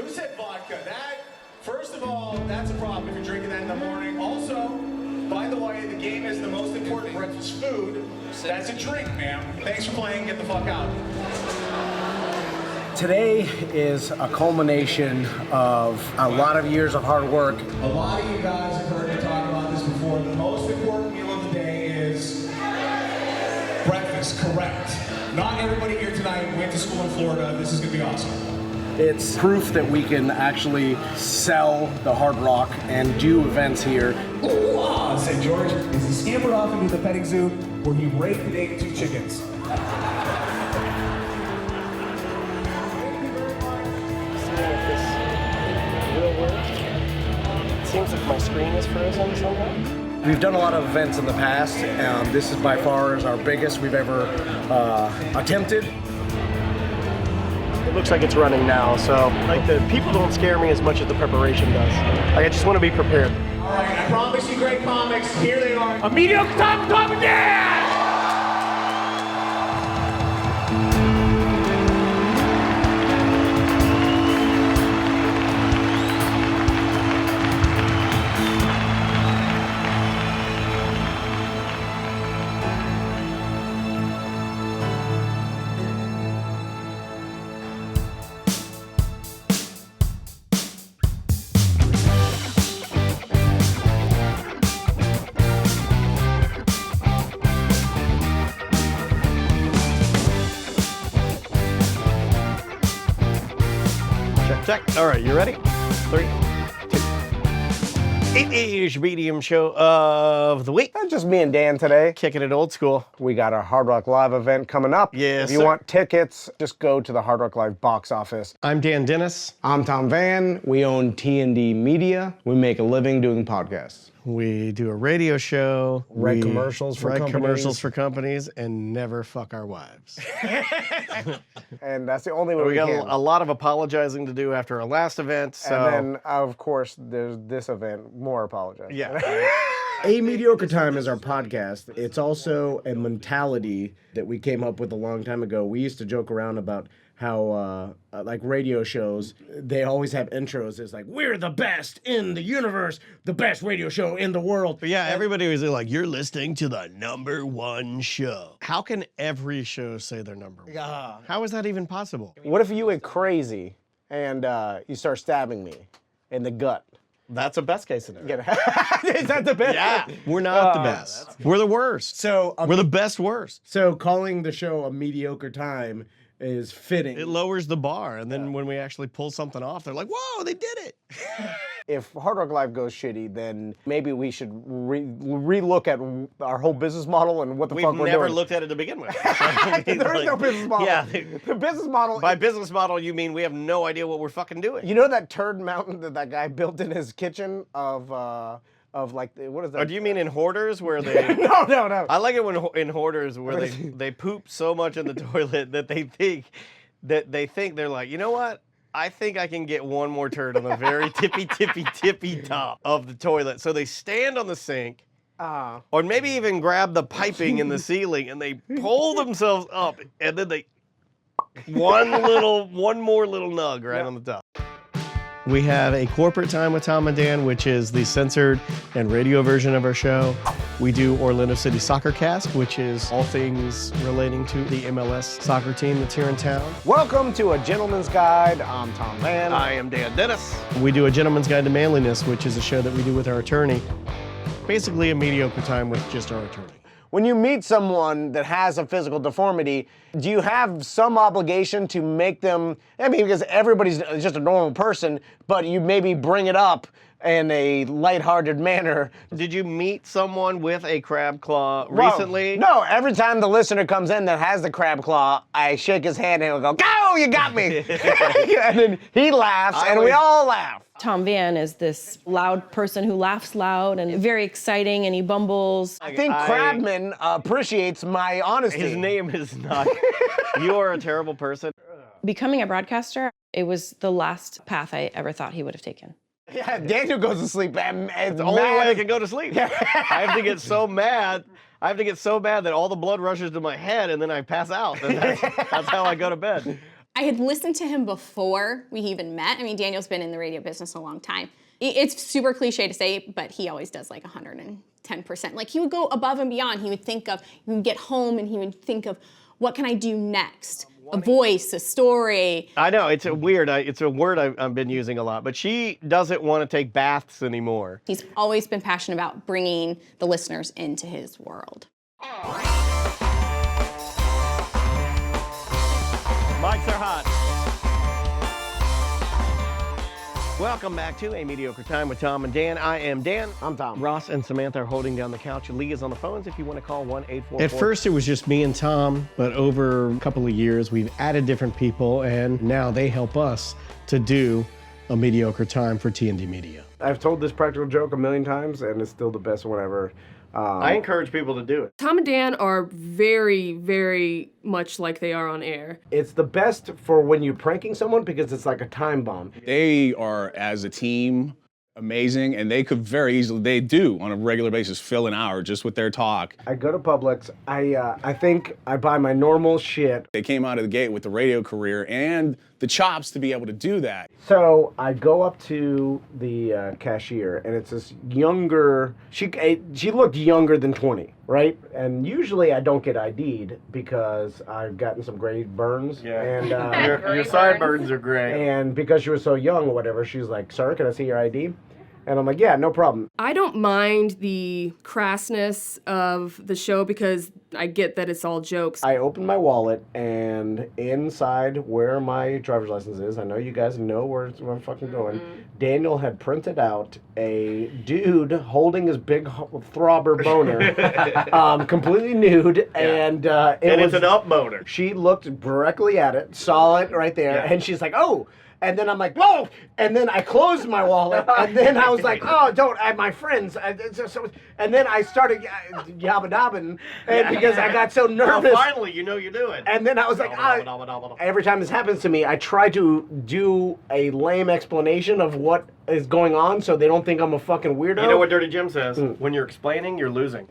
Who said vodka? First of all, that's a problem if you're drinking that in the morning. Also, by the way, the game is the most important breakfast food. That's a drink, ma'am. Thanks for playing. Get the fuck out. Today is a culmination of a lot of years of hard work. A lot of you guys have heard me talk about this before. The most important meal of the day is breakfast, correct. Not everybody here tonight went to school in Florida. This is going to be awesome. It's proof that we can actually sell the Hard Rock and do events here. St. George is he scampered off into the petting zoo where he raped and ate 2 chickens. Seems like my screen is frozen somehow. We've done a lot of events in the past. This is by far our biggest we've ever attempted. It looks like it's running now, so like the people don't scare me as much as the preparation does. Like I just want to be prepared. All right, I promise you great comics. Here they are. A mediocre time coming down! Check. All right, you ready? 3, 2. It is your medium show of the week. Not just me and Dan today. Kicking it old school. We got our Hard Rock Live event coming up. Yes, If you sir. want tickets, just go to the Hard Rock Live box office. I'm Dan Dennis. I'm Tom Van. We own T&D Media. We make a living doing podcasts. We do a radio show. Write commercials for companies. commercials for companies and never fuck our wives. And that's the only way we We got can. a lot of apologizing to do after our last event. So And then, of course, there's this event, more apologize. yeah. A Mediocre Time is our podcast. It's also a mentality that we came up with a long time ago. We used to joke around about how, like radio shows, they always have intros. It's like, we're the best in the universe, the best radio show in the world. But yeah, everybody was like, you're listening to the #1 show. How can every show say they're number one? How is that even possible? What if you went crazy and you start stabbing me in the gut? That's a best case scenario. Is that the best? Yeah, we're not the best. We're the worst. So, We're the best worst. so calling the show A Mediocre Time is fitting. It lowers the bar, and then when we actually pull something off, they're like, whoa, they did it. If Hard Rock Live goes shitty, then maybe we should re-look at our whole business model and what the fuck We've we're never doing. looked at it to begin with. There is no business model. Yeah. The business model. By business model, you mean we have no idea what we're fucking doing. You know that turd mountain that guy built in his kitchen of like what is that? Or do you mean in Hoarders where they... No. I like it when in Hoarders where they poop so much in the toilet that they think they're like, you know what? I think I can get one more turd on the very tippy top of the toilet. So they stand on the sink, or maybe even grab the piping in the ceiling and they pull themselves up, and then they one more little nug right on the top. We have a corporate time with Tom and Dan, which is the censored and radio version of our show. We do Orlando City Soccer Cast, which is all things relating to the MLS soccer team that's here in town. Welcome to A Gentleman's Guide. I'm Tom Van. I am Dan Dennis. We do A Gentleman's Guide to Manliness, which is a show that we do with our attorney. Basically a mediocre time with just our attorney. When you meet someone that has a physical deformity, do you have some obligation to make them, I mean, because everybody's just a normal person, but you maybe bring it up in a lighthearted manner. Did you meet someone with a crab claw recently? No, every time the listener comes in that has the crab claw, I shake his hand and he'll go, "Go, you got me!" And then he laughs, and we all laugh. Tom Van is this loud person who laughs loud and very exciting, and he bumbles. I think Crabman appreciates my honesty. His name is not. You are a terrible person. Becoming a broadcaster, it was the last path I ever thought he would have taken. Yeah, Daniel goes to sleep. It's The only way I can go to sleep. I have to get so mad. I have to get so bad that all the blood rushes to my head and then I pass out. And that's how I go to bed. I had listened to him before we even met. I mean, Daniel's been in the radio business a long time. It's super cliche to say, but he always does like 110%. Like he would go above and beyond. He would get home and he would think of, what can I do next? A voice, a story. I know, it's a word I've been using a lot, but she doesn't want to take baths anymore. He's always been passionate about bringing the listeners into his world. Mics are hot. Welcome back to A Mediocre Time with Tom and Dan. I am Dan. I'm Tom. Ross and Samantha are holding down the couch. Lee is on the phones if you want to call 1-844. At first, it was just me and Tom, but over a couple of years, we've added different people, and now they help us to do A Mediocre Time for T&D Media. I've told this practical joke a million times, and it's still the best one ever. I encourage people to do it. Tom and Dan are very, very much like they are on air. It's the best for when you're pranking someone because it's like a time bomb. They are, as a team, amazing, and they could very easily, they do on a regular basis, fill an hour just with their talk. I go to Publix. I think I buy my normal shit. They came out of the gate with the radio career and the chops to be able to do that. So I go up to the cashier, and it's this younger. She looked younger than 20, right? And usually I don't get ID'd because I've gotten some gray burns. Yeah. And Your sideburns are gray. and because she was so young or whatever, she's like, "Sir, can I see your ID?" And I'm like, "Yeah, no problem." I don't mind the crassness of the show because I get that it's all jokes. I open my wallet, and inside where my driver's license is, I know you guys know where I'm fucking going, Daniel had printed out a dude holding his big throbber boner, completely nude, and It's an up boner. She looked directly at it, saw it right there, and she's like, "Oh." And then I'm like, "Whoa!" And then I closed my wallet, and then I was like, "Oh, don't!" I my friends, and then I started yabba dabbing, and because I got so nervous. Now finally, you know you're doing. And then I was like, every time this happens to me, I try to do a lame explanation of what is going on, so they don't think I'm a fucking weirdo. You know what Dirty Jim says? When you're explaining, you're losing.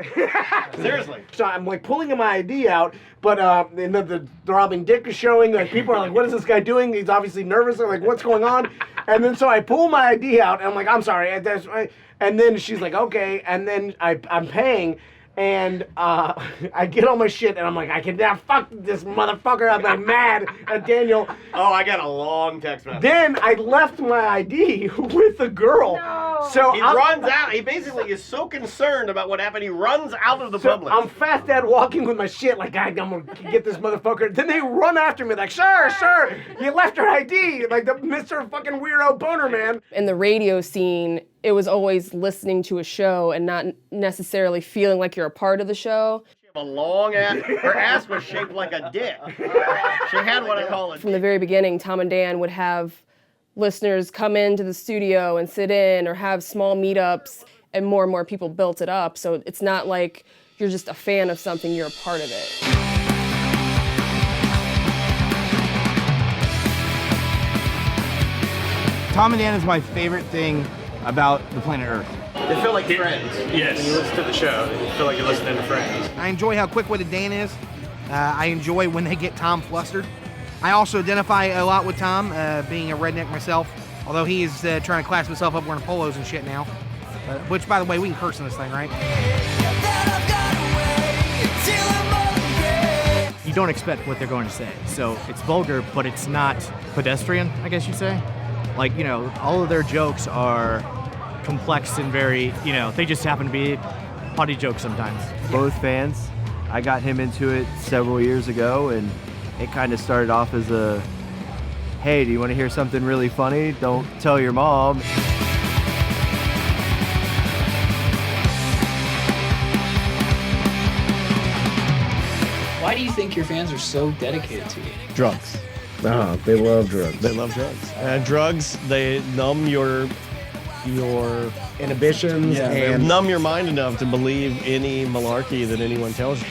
Seriously. So I'm like pulling my ID out, but and the throbbing dick is showing. Like people are like, "What is this guy doing?" He's obviously nervous. They're like, "What's going on?" And then so I pull my ID out, and I'm like, "I'm sorry." And then she's like, "Okay." And then I'm paying. And I get all my shit, and I'm like, I can now fuck this motherfucker. I'm like mad at Daniel. Oh, I got a long text message. Then I left my ID with the girl. No. So He runs out. He basically is so concerned about what happened, he runs out of the public. I'm fast dad walking with my shit, like, I'm gonna get this motherfucker. Then they run after me, like, sir, you left your ID. Like the Mr. fucking weirdo boner man. In the radio scene, it was always listening to a show and not necessarily feeling like you're a part of the show. A long ass. Her ass was shaped like a dick. She had what I call it. From the very beginning, Tom and Dan would have listeners come into the studio and sit in or have small meetups, and more people built it up. So it's not like you're just a fan of something, you're a part of it. Tom and Dan is my favorite thing about the planet Earth. They feel like friends. Yes. When you listen to the show, you feel like you're listening to friends. I enjoy how quick-witted Dan is. I enjoy when they get Tom flustered. I also identify a lot with Tom, being a redneck myself, although he is trying to class himself up wearing polos and shit now. Which, by the way, we can curse in this thing, right? You don't expect what they're going to say. So it's vulgar, but it's not pedestrian, I guess you'd say. Like, you know, all of their jokes are complex and very, you know, they just happen to be potty jokes sometimes. Both fans. I got him into it several years ago, and it kind of started off as a, hey, do you want to hear something really funny? Don't tell your mom. Why do you think your fans are so dedicated to you? Drugs. They love drugs. They love drugs. Drugs, they numb your Inhibitions and numb your mind enough to believe any malarkey that anyone tells you.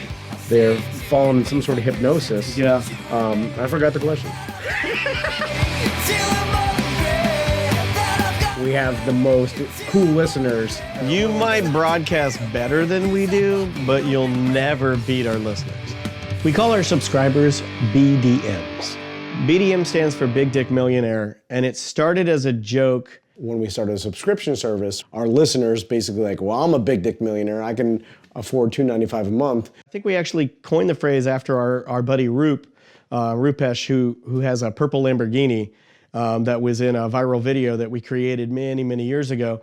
they're falling in some sort of hypnosis. Yeah. I forgot the question. We have the most cool listeners. You might broadcast better than we do, but you'll never beat our listeners. We call our subscribers BDMs. BDM stands for Big Dick Millionaire, and it started as a joke. When we started a subscription service, our listeners basically like, well, I'm a big dick millionaire. I can afford $295 a month. I think we actually coined the phrase after our buddy Rupesh, who has a purple Lamborghini that was in a viral video that we created many, many years ago.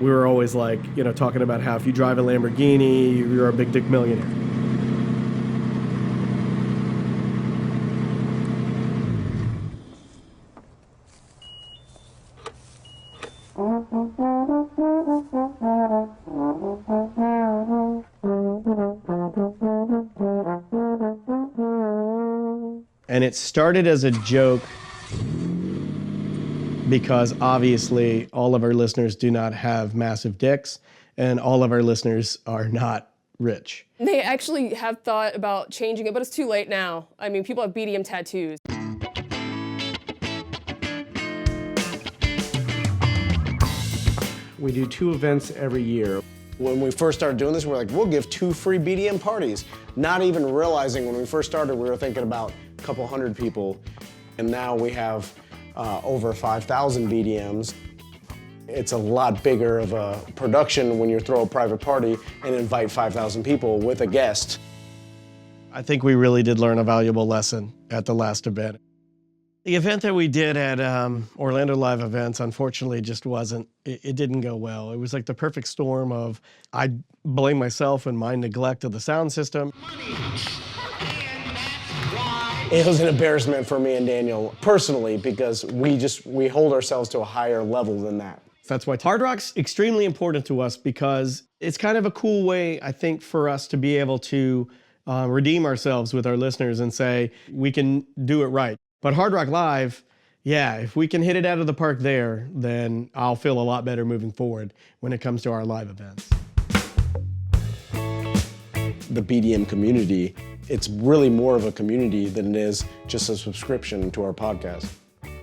We were always like, talking about how if you drive a Lamborghini, you're a big dick millionaire. And it started as a joke because obviously all of our listeners do not have massive dicks and all of our listeners are not rich. They actually have thought about changing it, but it's too late now. I mean, people have BDM tattoos. We do 2 events every year. When we first started doing this, we were like, we'll give 2 free BDM parties. Not even realizing when we first started, we were thinking about a couple hundred people. And now we have over 5,000 BDMs. It's a lot bigger of a production when you throw a private party and invite 5,000 people with a guest. I think we really did learn a valuable lesson at the last event. The event that we did at Orlando Live Events, unfortunately, just wasn't, it didn't go well. It was like the perfect storm of, I blame myself and my neglect of the sound system. It was an embarrassment for me and Daniel personally because we hold ourselves to a higher level than that. That's why Hard Rock's extremely important to us because it's kind of a cool way, I think, for us to be able to redeem ourselves with our listeners and say, we can do it right. But Hard Rock Live, yeah, if we can hit it out of the park there, then I'll feel a lot better moving forward when it comes to our live events. The BDM community, it's really more of a community than it is just a subscription to our podcast.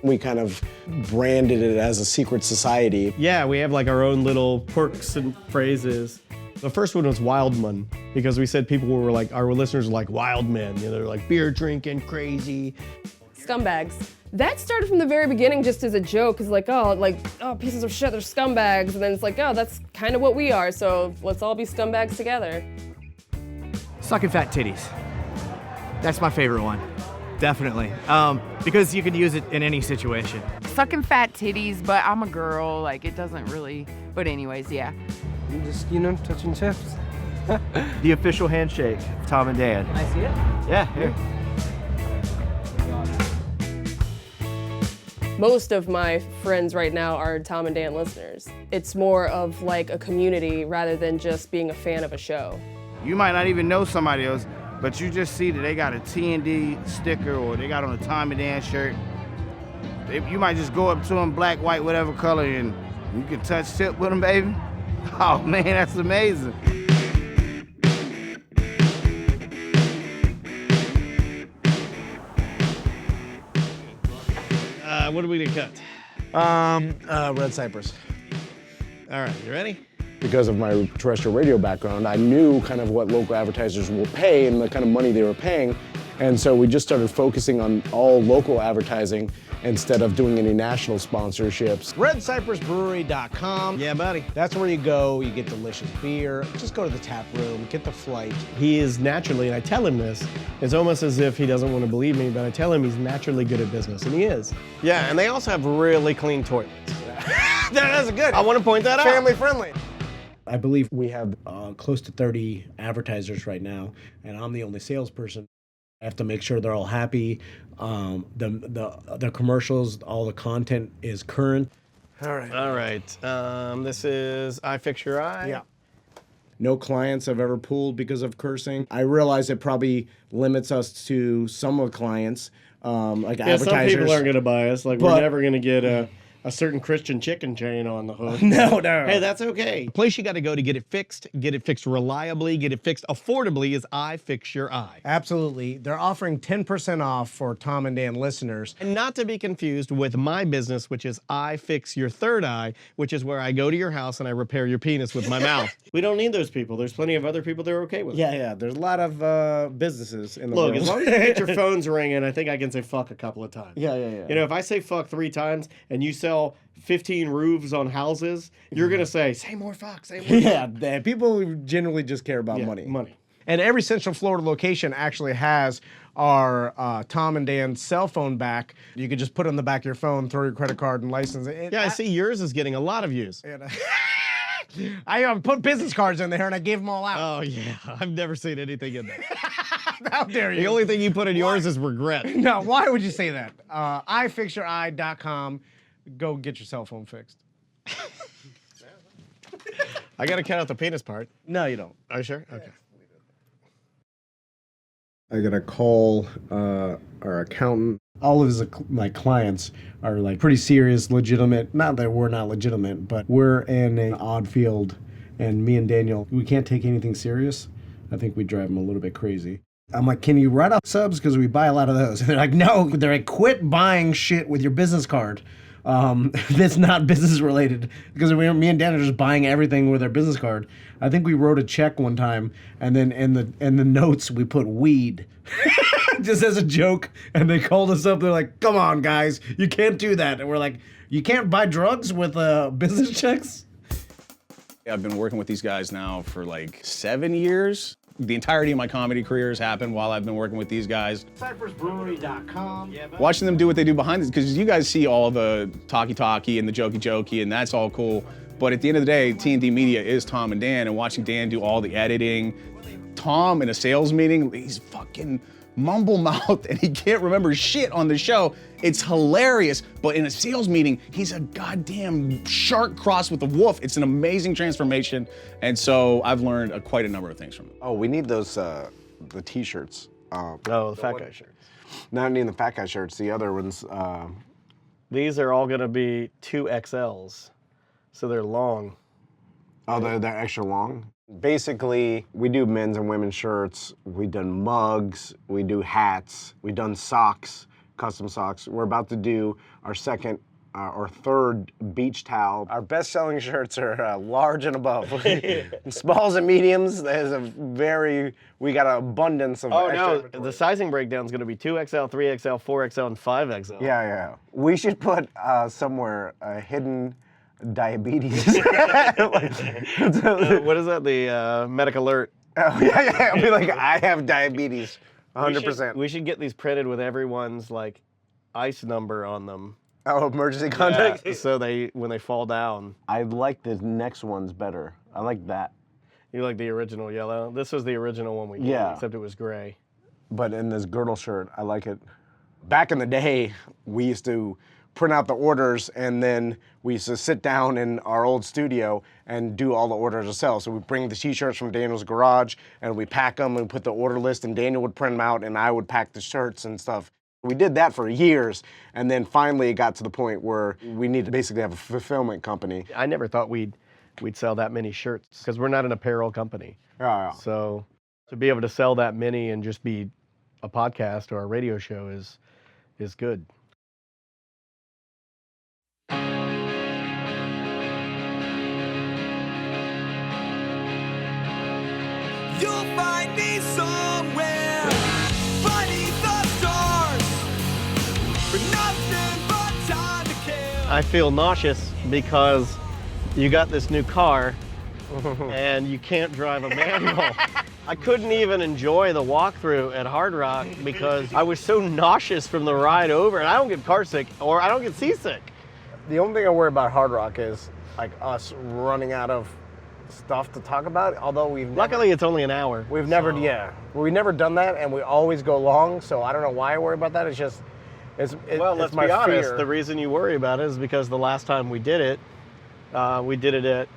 We kind of branded it as a secret society. Yeah, we have like our own little quirks and phrases. The first one was Wildman, because we said people were like, our listeners were like wild men. They're like beer drinking, crazy. Scumbags. That started from the very beginning just as a joke, because oh, pieces of shit, they're scumbags. And then it's like, oh, that's kind of what we are, so let's all be scumbags together. Sucking fat titties. That's my favorite one. Definitely. Because you can use it in any situation. Sucking fat titties, but I'm a girl, like it doesn't really, but anyways, yeah. Just, touching tips. The official handshake, Tom and Dan. Can I see it? Yeah, here. Most of my friends right now are Tom and Dan listeners. It's more of like a community rather than just being a fan of a show. You might not even know somebody else, but you just see that they got a T&D sticker or they got on a Tom and Dan shirt. You might just go up to them, black, white, whatever color, and you can touch tip with them, baby. Oh man, that's amazing. What are we gonna cut? Red Cypress. All right, you ready? Because of my terrestrial radio background, I knew kind of what local advertisers will pay and the kind of money they were paying. And so we just started focusing on all local advertising instead of doing any national sponsorships. RedCypressBrewery.com. Yeah, buddy. That's where you go, you get delicious beer. Just go to the tap room, get the flight. He is naturally, and I tell him this, it's almost as if he doesn't want to believe me, but I tell him he's naturally good at business, and he is. Yeah, and they also have really clean toilets. That's good. I want to point that out. Family friendly. I believe we have close to 30 advertisers right now, and I'm the only salesperson. I have to make sure they're all happy. The commercials, all the content is current. All right. This is I Fix Your Eye. Yeah. No clients have ever pulled because of cursing. I realize it probably limits us to some of the clients, like advertisers. Some people aren't going to buy us. Like, we're never going to get a certain Christian chicken chain on the hook. No. Hey, that's okay. The place you got to go to get it fixed reliably, get it fixed affordably is I Fix Your Eye. Absolutely. They're offering 10% off for Tom and Dan listeners. And not to be confused with my business, which is I Fix Your Third Eye, which is where I go to your house and I repair your penis with my mouth. We don't need those people. There's plenty of other people that are okay with it. Yeah. There's a lot of businesses in the world. Look, as long as you get your phone's ringing, I think I can say fuck a couple of times. Yeah. You know, if I say fuck 3 times and you sell 15 roofs on houses, you're going to say more fuck, say more fuck. Yeah, people generally just care about money. And every Central Florida location actually has our Tom and Dan cell phone back. You can just put it on the back of your phone, throw your credit card and license. I see yours is getting a lot of views. I put business cards in there and I gave them all out. Oh, yeah. I've never seen anything in there. How dare you? The only thing you put in yours is regret. No, why would you say that? ifixyoureye.com. Go get your cell phone fixed. I got to cut out the penis part. No, you don't. Are you sure? Okay. I got to call our accountant. All of my clients are like pretty serious, legitimate. Not that we're not legitimate, but we're in an odd field. And me and Daniel, we can't take anything serious. I think we drive them a little bit crazy. I'm like, can you write off subs? Because we buy a lot of those. And they're like, no. They're like, quit buying shit with your business card. That's not business related. Because me and Dan are just buying everything with our business card. I think we wrote a check one time, and then in the notes we put weed. Just as a joke. And they called us up. They're like, come on, guys. You can't do that. And we're like, you can't buy drugs with business checks? I've been working with these guys now for like 7 years. The entirety of my comedy career has happened while I've been working with these guys. CypressBrewery.com. Watching them do what they do behind this, because you guys see all the talkie and the jokey, and that's all cool. But at the end of the day, T&D Media is Tom and Dan, and watching Dan do all the editing. Tom in a sales meeting, he's fucking mumble mouth and he can't remember shit on the show. It's hilarious, but in a sales meeting, he's a goddamn shark crossed with a wolf. It's an amazing transformation, and so I've learned quite a number of things from him. Oh, we need those, the t-shirts. The fat guy shirts. Not even the fat guy shirts, the other ones. These are all gonna be 2XLs, so they're long. Oh, they're extra long? Basically, we do men's and women's shirts. We've done mugs. We do hats. We've done socks, custom socks. We're about to do our second or third beach towel. Our best-selling shirts are large and above. Smalls and mediums, we got an abundance of extra. The sizing breakdown is going to be 2XL, 3XL, 4XL, and 5XL. Yeah. We should put somewhere a hidden diabetes. What is that? The medic alert. Oh, yeah. I'll be like, I have diabetes, 100%. We should get these printed with everyone's like ICE number on them. Oh, emergency contact? Yeah, so when they fall down. I like the next one's better. I like that. You like the original yellow? This was the original one we did, except it was gray. But in this girdle shirt, I like it. Back in the day, we used to print out the orders, and then we used to sit down in our old studio and do all the orders ourselves. So we bring the t-shirts from Daniel's garage, and we pack them and put the order list, and Daniel would print them out, and I would pack the shirts and stuff. We did that for years, and then finally it got to the point where we needed to basically have a fulfillment company. I never thought we'd sell that many shirts, because we're not an apparel company. Yeah. So to be able to sell that many and just be a podcast or a radio show is good. You'll find me somewhere beneath the stars, for nothing but time to kill. I feel nauseous because you got this new car and you can't drive a manual. I couldn't even enjoy the walkthrough at Hard Rock because I was so nauseous from the ride over, and I don't get car sick or I don't get seasick. The only thing I worry about Hard Rock is like us running out of stuff to talk about, although Luckily, it's only an hour. We've never done that, and we always go long, so I don't know why I worry about that. It's just, let's my be honest. fear. The reason you worry about it is because the last time we did it at,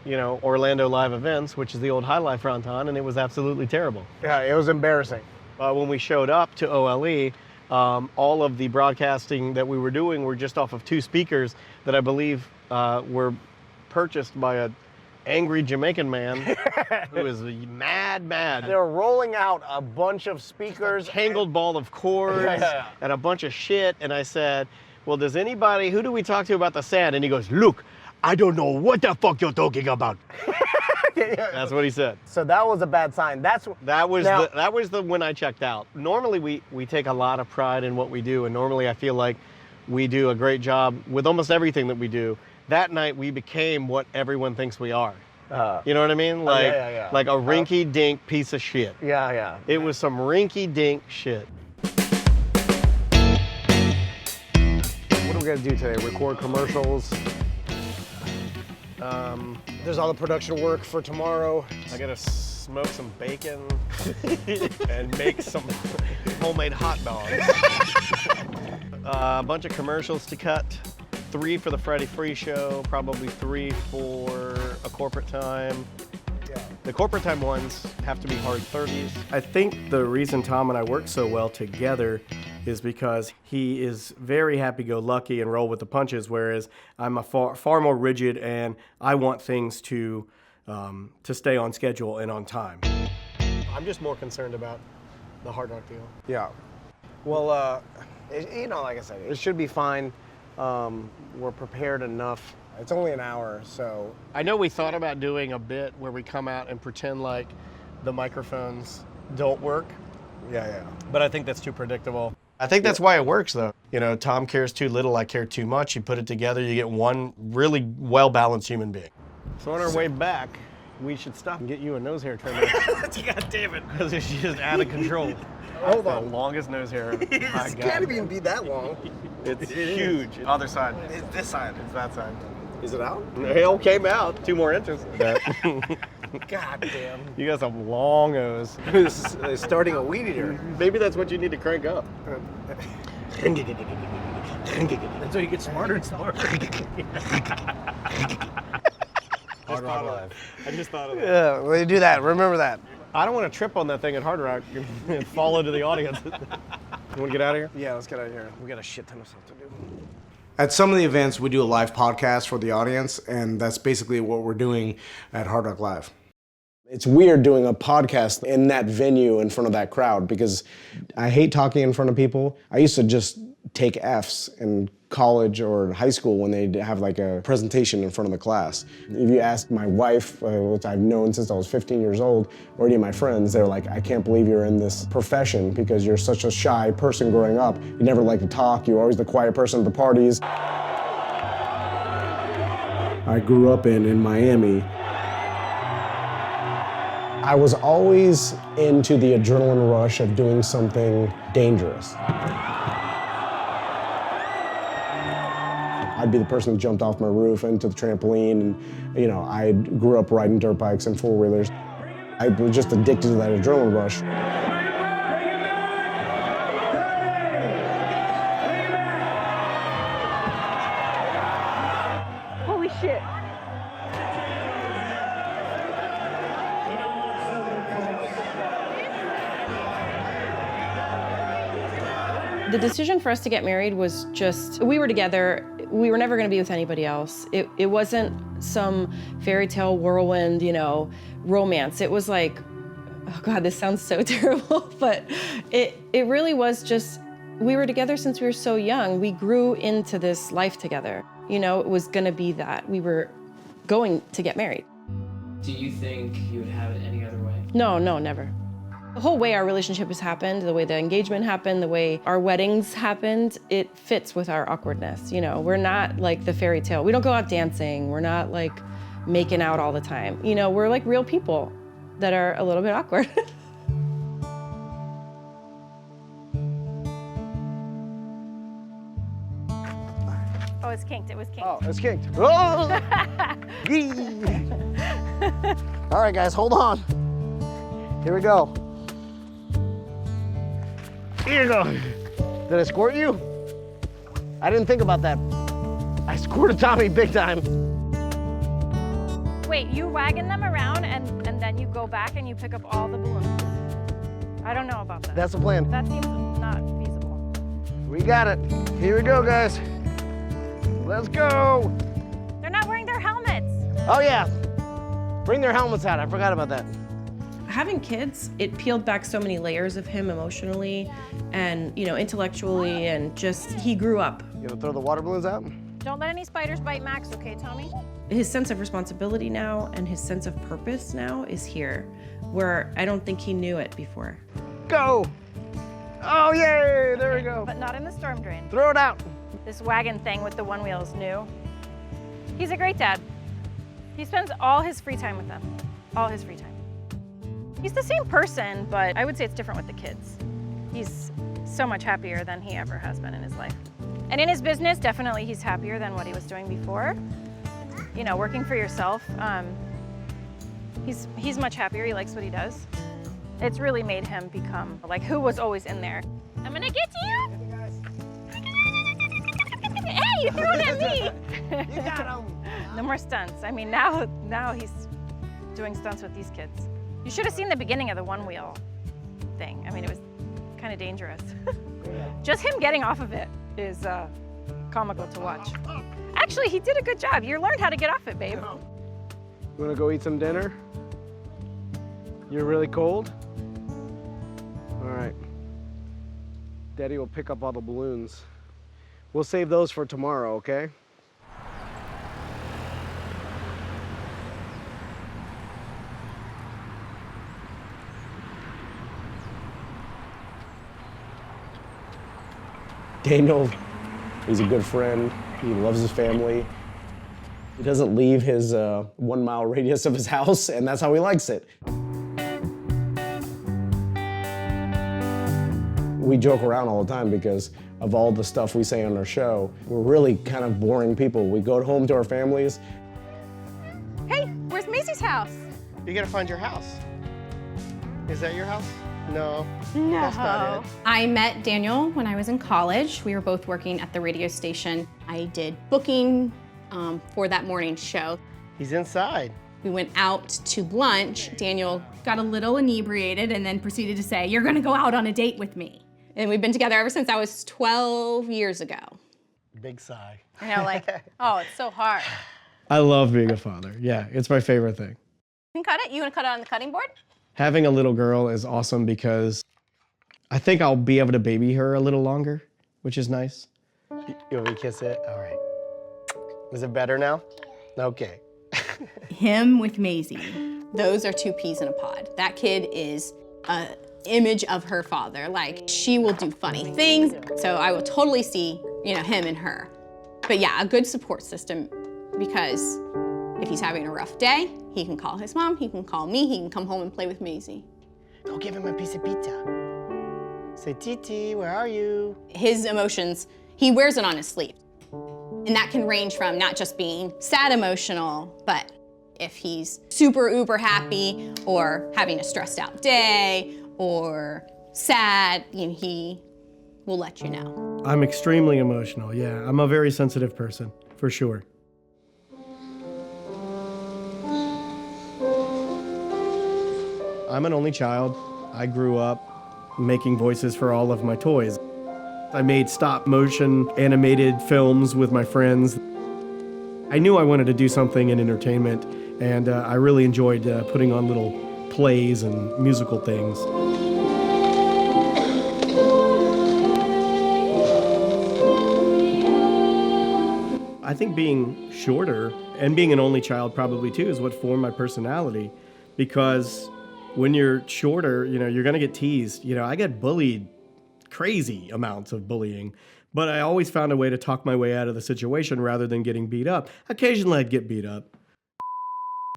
Orlando Live Events, which is the old High Life Fronton, and it was absolutely terrible. Yeah, it was embarrassing. When we showed up to OLE, all of the broadcasting that we were doing were just off of 2 speakers that I believe were purchased by an angry Jamaican man who is mad. They were rolling out a bunch of speakers, tangled ball of cords, and a bunch of shit. And I said, well, who do we talk to about the sand? And he goes, look, I don't know what the fuck you're talking about. That's what he said. So that was a bad sign. That was the when I checked out. Normally we take a lot of pride in what we do, and normally I feel like we do a great job with almost everything that we do. That night we became what everyone thinks we are. You know what I mean? Like like a rinky-dink piece of shit. Yeah. It was some rinky-dink shit. What are we gonna do today? Record commercials. There's all the production work for tomorrow. I gotta smoke some bacon and make some homemade hot dogs. A bunch of commercials to cut. 3 for the Friday Free Show, probably 3 for a corporate time. The corporate time ones have to be hard 30s. I think the reason Tom and I work so well together is because he is very happy-go-lucky and roll with the punches, whereas I'm a far more rigid, and I want things to stay on schedule and on time. I'm just more concerned about the Hard Rock deal. Yeah. Well, like I said, it should be fine. We're prepared enough. It's only an hour, so. I know we thought about doing a bit where we come out and pretend like the microphones don't work. Yeah. But I think that's too predictable. I think that's why it works, though. You know, Tom cares too little, I care too much. You put it together, you get one really well-balanced human being. So on our way back, we should stop and get you a nose hair trimmer. God damn it. Because it's just out of control. Hold on. The longest nose hair. It can't even be that long. It's huge. Other side. It's this side. It's that side. Is it out? Hail came out. 2 more inches. God damn. You got some long O's. It's starting a weed eater. Maybe that's what you need to crank up. Until you get smarter and smarter. Hard Rock Live. I just thought of that. Yeah, when you do that, remember that. I don't want to trip on that thing at Hard Rock and fall into the audience. You want to get out of here? Yeah, let's get out of here. We got a shit ton of stuff to do. At some of the events, we do a live podcast for the audience, and that's basically what we're doing at Hard Rock Live. It's weird doing a podcast in that venue in front of that crowd because I hate talking in front of people. I used to just take Fs in college or high school when they'd have like a presentation in front of the class. If you ask my wife, which I've known since I was 15 years old, or any of my friends, they're like, I can't believe you're in this profession because you're such a shy person growing up. You never like to talk, you're always the quiet person at the parties. I grew up in Miami. I was always into the adrenaline rush of doing something dangerous. I'd be the person who jumped off my roof into the trampoline, and I grew up riding dirt bikes and four-wheelers. I was just addicted to that adrenaline rush. Holy shit. The decision for us to get married was just, we were together, we were never gonna be with anybody else. It wasn't some fairy tale whirlwind, romance. It was like, oh God, this sounds so terrible, but it really was just, we were together since we were so young. We grew into this life together. It was gonna be that. We were going to get married. Do you think you would have it any other way? No, never. The whole way our relationship has happened, the way the engagement happened, the way our weddings happened, it fits with our awkwardness. We're not like the fairy tale. We don't go out dancing. We're not like making out all the time. We're like real people that are a little bit awkward. Oh, it's kinked. It was kinked. Oh, it's kinked. Oh! All right, guys, hold on. Here we go. Here you go. Did I squirt you? I didn't think about that. I squirted Tommy big time. Wait, you wagon them around and then you go back and you pick up all the balloons. I don't know about that. That's the plan. That seems not feasible. We got it. Here we go, guys. Let's go. They're not wearing their helmets. Oh yeah. Bring their helmets out. I forgot about that. Having kids, it peeled back so many layers of him emotionally and, intellectually, and just, he grew up. You gonna throw the water balloons out? Don't let any spiders bite Max, okay, Tommy? His sense of responsibility now and his sense of purpose now is here, where I don't think he knew it before. Go! Oh, yay! There we go. But not in the storm drain. Throw it out. This wagon thing with the one wheel is new. He's a great dad. He spends all his free time with them. All his free time. He's the same person, but I would say it's different with the kids. He's so much happier than he ever has been in his life. And in his business, definitely he's happier than what he was doing before. Working for yourself, he's much happier. He likes what he does. It's really made him become like who was always in there. I'm gonna get to you. Hey, you threw it at me. You got him. No more stunts. I mean, now he's doing stunts with these kids. You should have seen the beginning of the one wheel thing. I mean, it was kind of dangerous. Just him getting off of it is comical to watch. Actually, he did a good job. You learned how to get off it, babe. You wanna go eat some dinner? You're really cold? All right. Daddy will pick up all the balloons. We'll save those for tomorrow, okay? Daniel, he's a good friend. He loves his family. He doesn't leave his 1 mile radius of his house, and that's how he likes it. We joke around all the time because of all the stuff we say on our show. We're really kind of boring people. We go home to our families. Hey, where's Maisie's house? You gotta find your house. Is that your house? No. No. That's not it. I met Daniel when I was in college. We were both working at the radio station. I did booking for that morning show. He's inside. We went out to lunch. Daniel got a little inebriated and then proceeded to say, "You're gonna go out on a date with me." And we've been together ever since. That was 12 years ago. Big sigh. I know, oh, it's so hard. I love being a father. Yeah, it's my favorite thing. You can cut it? You wanna cut it on the cutting board? Having a little girl is awesome because I think I'll be able to baby her a little longer, which is nice. You want me to kiss it? All right. Is it better now? Okay. Him with Maisie. Those are two peas in a pod. That kid is an image of her father. Like, she will do funny things. So I will totally see, him and her. But yeah, a good support system, because if he's having a rough day, he can call his mom, he can call me, he can come home and play with Maisie. Go give him a piece of pizza. Say, Titi, where are you? His emotions, he wears it on his sleeve. And that can range from not just being sad emotional, but if he's super uber happy or having a stressed out day or sad, he will let you know. I'm extremely emotional, yeah. I'm a very sensitive person, for sure. I'm an only child. I grew up making voices for all of my toys. I made stop motion animated films with my friends. I knew I wanted to do something in entertainment, and I really enjoyed putting on little plays and musical things. I think being shorter and being an only child probably too is what formed my personality, because when you're shorter, you're gonna get teased. I get bullied, crazy amounts of bullying, but I always found a way to talk my way out of the situation rather than getting beat up. Occasionally I'd get beat up.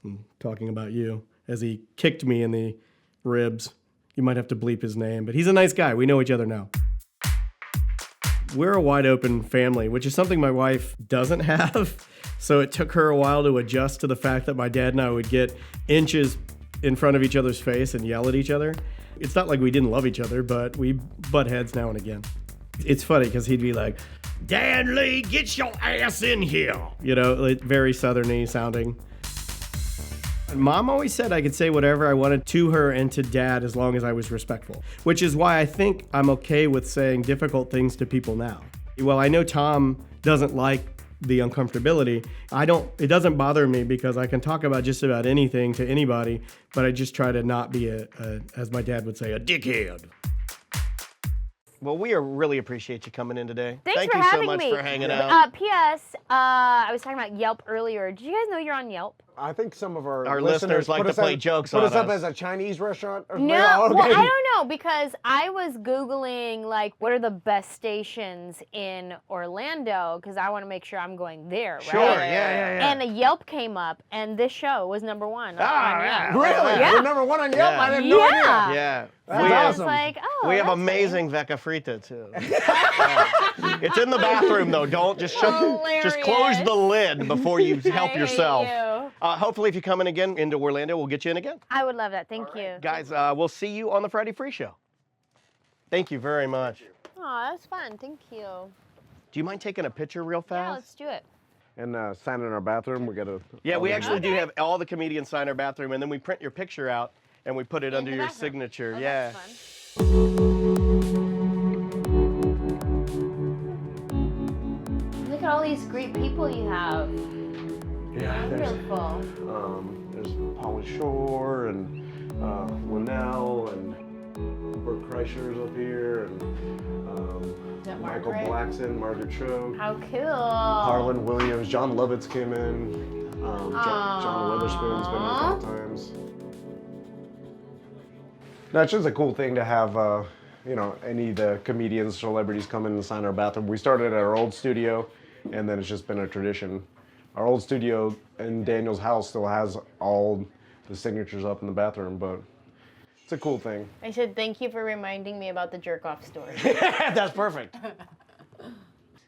I'm talking about you, as he kicked me in the ribs. You might have to bleep his name, but he's a nice guy. We know each other now. We're a wide open family, which is something my wife doesn't have. So it took her a while to adjust to the fact that my dad and I would get inches in front of each other's face and yell at each other. It's not like we didn't love each other, but we butt heads now and again. It's funny because he'd be like, "Dan Lee, get your ass in here." Like very southerny sounding. Mom always said I could say whatever I wanted to her and to Dad as long as I was respectful, which is why I think I'm okay with saying difficult things to people now. Well, I know Tom doesn't like the uncomfortability. It doesn't bother me because I can talk about just about anything to anybody, but I just try to not be as my dad would say, a dickhead. Well, we really appreciate you coming in today. Thanks Thank for you having so much me. for hanging out. P.S. I was talking about Yelp earlier. Did you guys know you're on Yelp? I think some of our listeners like to play jokes on us. Put us up as a Chinese restaurant? No, Okay. well, I don't know, because I was Googling, like, what are the best stations in Orlando, because I want to make sure I'm going there, right? Sure, yeah. And a Yelp came up, and this show was #1 on Yelp. Really? Yeah. We're #1 on Yelp? Yeah. I have no idea. Yeah. So I was like, oh, we have that's amazing Vecca Frita too. It's in the bathroom though. Don't just close the lid before you help yourself. Hopefully, if you come in again into Orlando, we'll get you in again. I would love that. Thank you. Guys, we'll see you on the Friday Free Show. Thank you very much. Oh, that was fun. Thank you. Do you mind taking a picture real fast? Yeah, let's do it. And sign in our bathroom, we got to... Yeah, we actually do have all the comedians sign our bathroom, and then we print your picture out, and we put it under your signature. Yeah. Look at all these great people you have. Yeah, Wonderful. there's Polly Shore and Linnell and Bert Kreischer's up here and Michael Blackson, Margaret Cho. How cool. Harlan Williams, John Lovitz came in. John Witherspoon's been in a couple times. No, it's just a cool thing to have, any of the comedians, celebrities come in and sign our bathroom. We started at our old studio, and then it's just been a tradition. Our old studio in Daniel's house still has all the signatures up in the bathroom, but it's a cool thing. I said thank you for reminding me about the jerk-off story. That's perfect.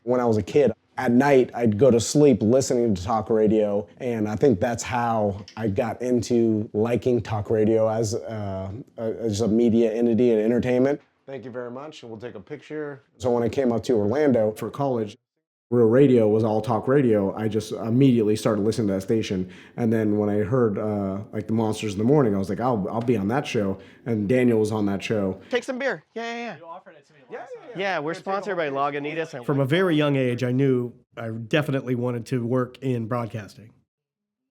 When I was a kid, at night, I'd go to sleep listening to talk radio, and I think that's how I got into liking talk radio as a media entity and entertainment. Thank you very much, and we'll take a picture. So when I came up to Orlando for college, Real Radio was all talk radio. I just immediately started listening to that station, and then when I heard like the Monsters in the Morning, I was like, I'll be on that show, and Daniel was on that show. Take some beer. Yeah. You offered it to me last time. Yeah, we're sponsored by Lagunitas. From a very young age, I knew I definitely wanted to work in broadcasting.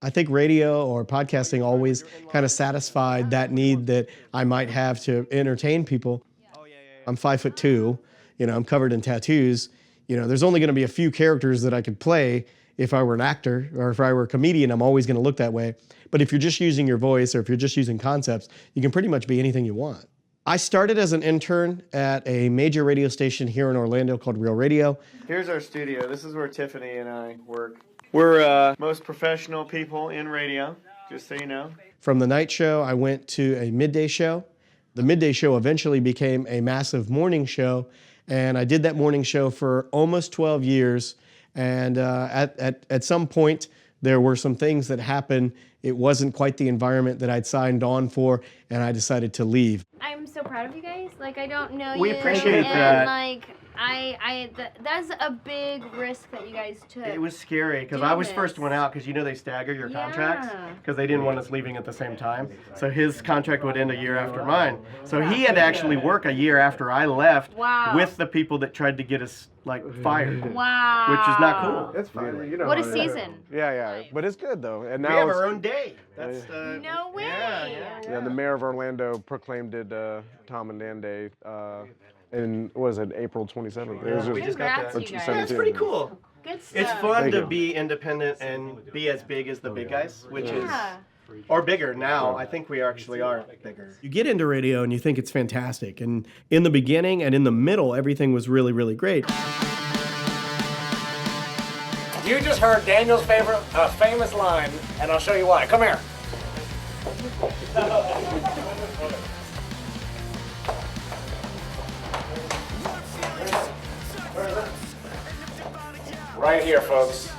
I think radio or podcasting always kind of satisfied that need that I might have to entertain people. I'm 5'2", I'm covered in tattoos. There's only going to be a few characters that I could play if I were an actor, or if I were a comedian, I'm always going to look that way. But if you're just using your voice, or if you're just using concepts, you can pretty much be anything you want. I started as an intern at a major radio station here in Orlando called Real Radio. Here's our studio. This is where Tiffany and I work. We're most professional people in radio, just so you know. From the night show, I went to a midday show. The midday show eventually became a massive morning show, and I did that morning show for almost 12 years. And at some point, there were some things that happened. It wasn't quite the environment that I'd signed on for, and I decided to leave. I'm so proud of you guys. Like, I don't know We you. appreciate that. And, like, that's a big risk that you guys took. It was scary because I was first one out because they stagger your contracts because they didn't want us leaving at the same time. So his contract would end a year after mine. So he had to actually work a year after I left with the people that tried to get us fired. Wow. Which is not cool. It's fine. What a season. Yeah. But it's good though. And We now have it's- our own day. That's no way. Yeah, the mayor of Orlando proclaimed it Tom and Dan Day. And was it April 27th? It was we just got that. Congrats, you guys. Yeah, it's pretty cool. Good stuff. It's fun Thank to you. be independent and be as big as the big guys, which is, or bigger now. I think we actually are bigger. You get into radio and you think it's fantastic. And in the beginning and in the middle, everything was really, really great. You just heard Daniel's favorite famous line, and I'll show you why. Come here. Right here, folks.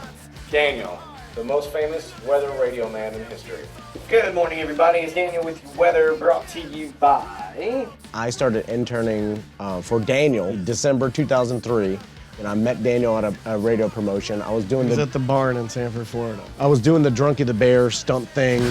Daniel, the most famous weather radio man in history. Good morning, everybody. It's Daniel with your weather, brought to you by... I started interning for Daniel December 2003, and I met Daniel at a radio promotion. I was doing It was at the barn in Sanford, Florida. I was doing the Drunky the Bear stunt thing.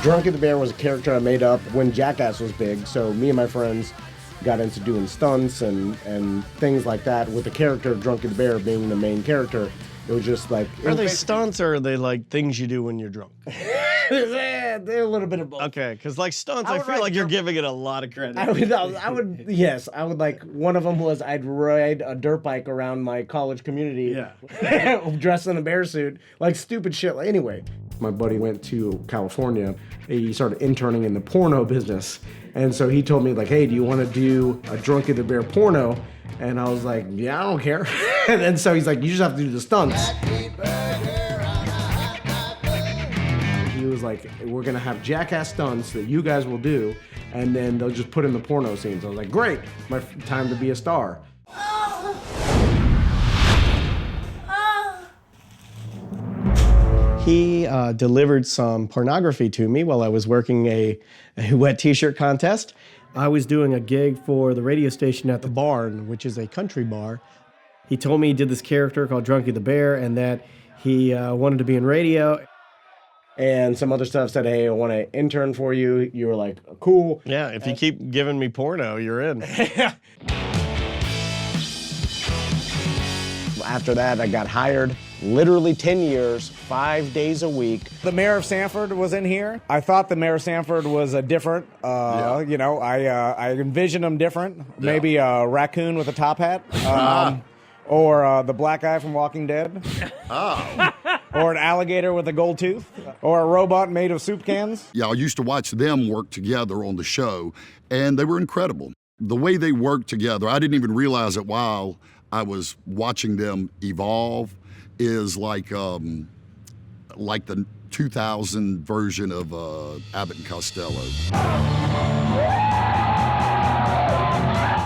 Drunky the Bear was a character I made up when Jackass was big, so me and my friends got into doing stunts and things like that with the character of Drunky the Bear being the main character. It was just like... Are they stunts or are they like things you do when you're drunk? Yeah, they're a little bit of both. Okay, because like stunts, I feel like you're giving it a lot of credit. I would, yes, I would like, one of them was I'd ride a dirt bike around my college community, dressed in a bear suit, like stupid shit. Anyway, my buddy went to California. He started interning in the porno business. And so he told me like, hey, do you want to do a Drunky the Bear porno? And I was like, yeah, I don't care. And so he's like, you just have to do the stunts. He was like, we're gonna have Jackass stunts that you guys will do, and then they'll just put in the porno scenes. I was like, great, my time to be a star. He delivered some pornography to me while I was working a wet t-shirt contest. I was doing a gig for the radio station at the Barn, which is a country bar. He told me he did this character called Drunky the Bear and that he wanted to be in radio. And some other stuff said, hey, I want to intern for you. You were like, cool. Yeah, if you keep giving me porno, you're in. After that, I got hired. Literally 10 years, 5 days a week. The mayor of Sanford was in here. I thought the mayor of Sanford was different. You know, I envisioned him different. Maybe a raccoon with a top hat. Or the black guy from Walking Dead. Or an alligator with a gold tooth. Or a robot made of soup cans. Yeah, I used to watch them work together on the show, and they were incredible. The way they worked together, I didn't even realize it while I was watching them evolve, is like the 2000 version of Abbott and Costello.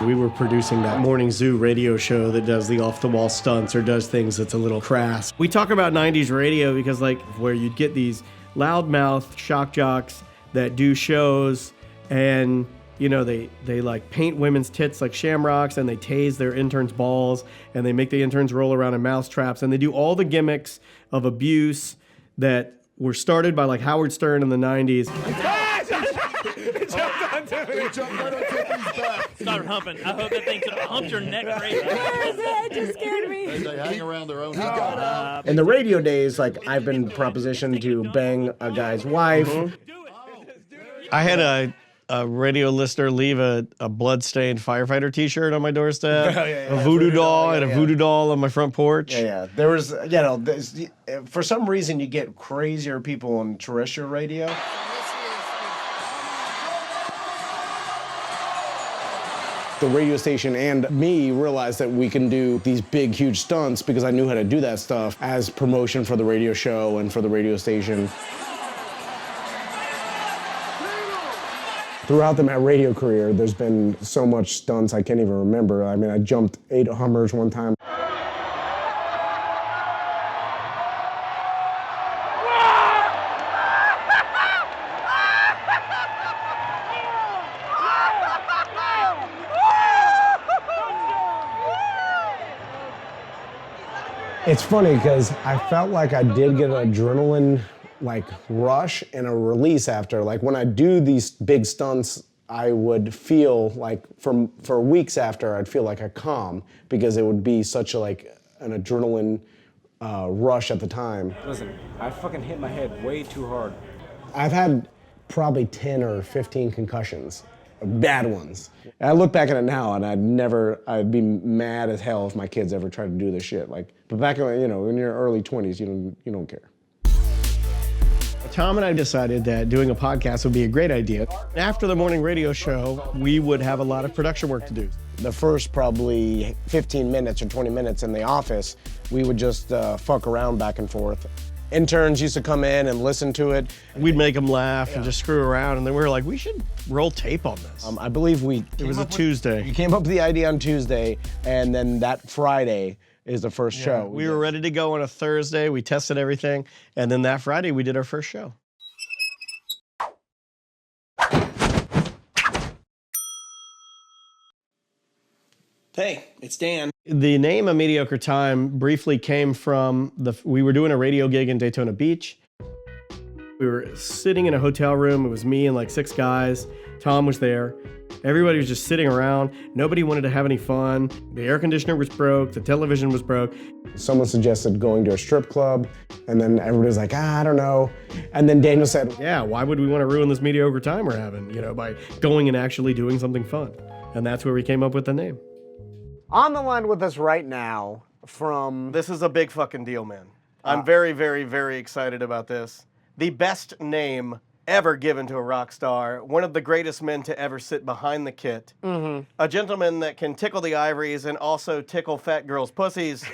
We were producing that morning zoo radio show that does the off-the-wall stunts or does things that's a little crass. We talk about 90s radio because like where you'd get these loudmouth shock jocks that do shows and you know, they like paint women's tits like shamrocks and they tase their interns' balls and they make the interns roll around in mouse traps and they do all the gimmicks of abuse that were started by like Howard Stern in the 90s. Start humping. I hope that thing could have humped your neck crazy. It just scared me. They hang around their own. In the radio days, like I've been propositioned to bang a guy's wife. I had a radio listener leave a blood-stained firefighter t-shirt on my doorstep, a voodoo doll, and a voodoo doll on my front porch. Yeah. There was, you know, for some reason you get crazier people on terrestrial radio. The radio station and me realized that we can do these big, huge stunts because I knew how to do that stuff as promotion for the radio show and for the radio station. Throughout my radio career, there's been so much stunts I can't even remember. I mean, I jumped 8 Hummers one time. It's funny because I felt like I did get an adrenaline like rush and a release after. Like when I do these big stunts, I would feel like for weeks after, I'd feel like a calm because it would be such a, like an adrenaline rush at the time. Listen, I fucking hit my head way too hard. I've had probably 10 or 15 concussions, bad ones. And I look back at it now and I'd be mad as hell if my kids ever tried to do this shit. Like, but back in, you know, in your early 20s, you don't care. Tom and I decided that doing a podcast would be a great idea. After the morning radio show, we would have a lot of production work to do. The first probably 15 minutes or 20 minutes in the office, we would just fuck around back and forth. Interns used to come in and listen to it. We'd make them laugh and just screw around, and then we were like, we should roll tape on this. I believe it was a Tuesday. You came up with the idea on Tuesday, and then that Friday is the first show. We were ready to go on a Thursday. We tested everything, and then that Friday we did our first show. Hey, it's Dan. The name of Mediocre Time briefly came from we were doing a radio gig in Daytona Beach. We were sitting in a hotel room. It was me and like 6 guys. Tom was there. Everybody was just sitting around. Nobody wanted to have any fun. The air conditioner was broke. The television was broke. Someone suggested going to a strip club, and then everybody was like, I don't know. And then Daniel said, yeah, why would we want to ruin this mediocre time we're having, by going and actually doing something fun? And that's where we came up with the name. On the line with us right now from... This is a big fucking deal, man. I'm very, very, very excited about this. The best name ever given to a rock star, one of the greatest men to ever sit behind the kit, a gentleman that can tickle the ivories and also tickle fat girls' pussies.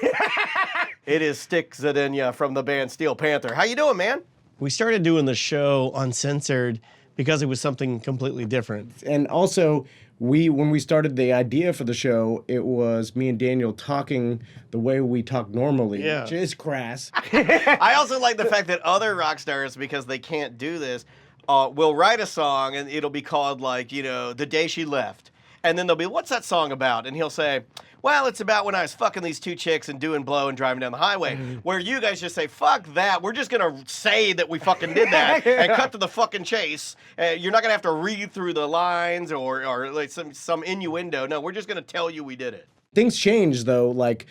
It is Stick Zadenia from the band Steel Panther. How you doing, man? We started doing the show uncensored because it was something completely different. And also, when we started the idea for the show, it was me and Daniel talking the way we talk normally, which is crass. I also like the fact that other rock stars, because they can't do this, will write a song and it'll be called like, The Day She Left. And then they'll be, what's that song about? And he'll say, well, it's about when I was fucking these 2 chicks and doing blow and driving down the highway. Where you guys just say, fuck that. We're just going to say that we fucking did that and cut to the fucking chase. You're not going to have to read through the lines or like some innuendo. No, we're just going to tell you we did it. Things change, though. Like,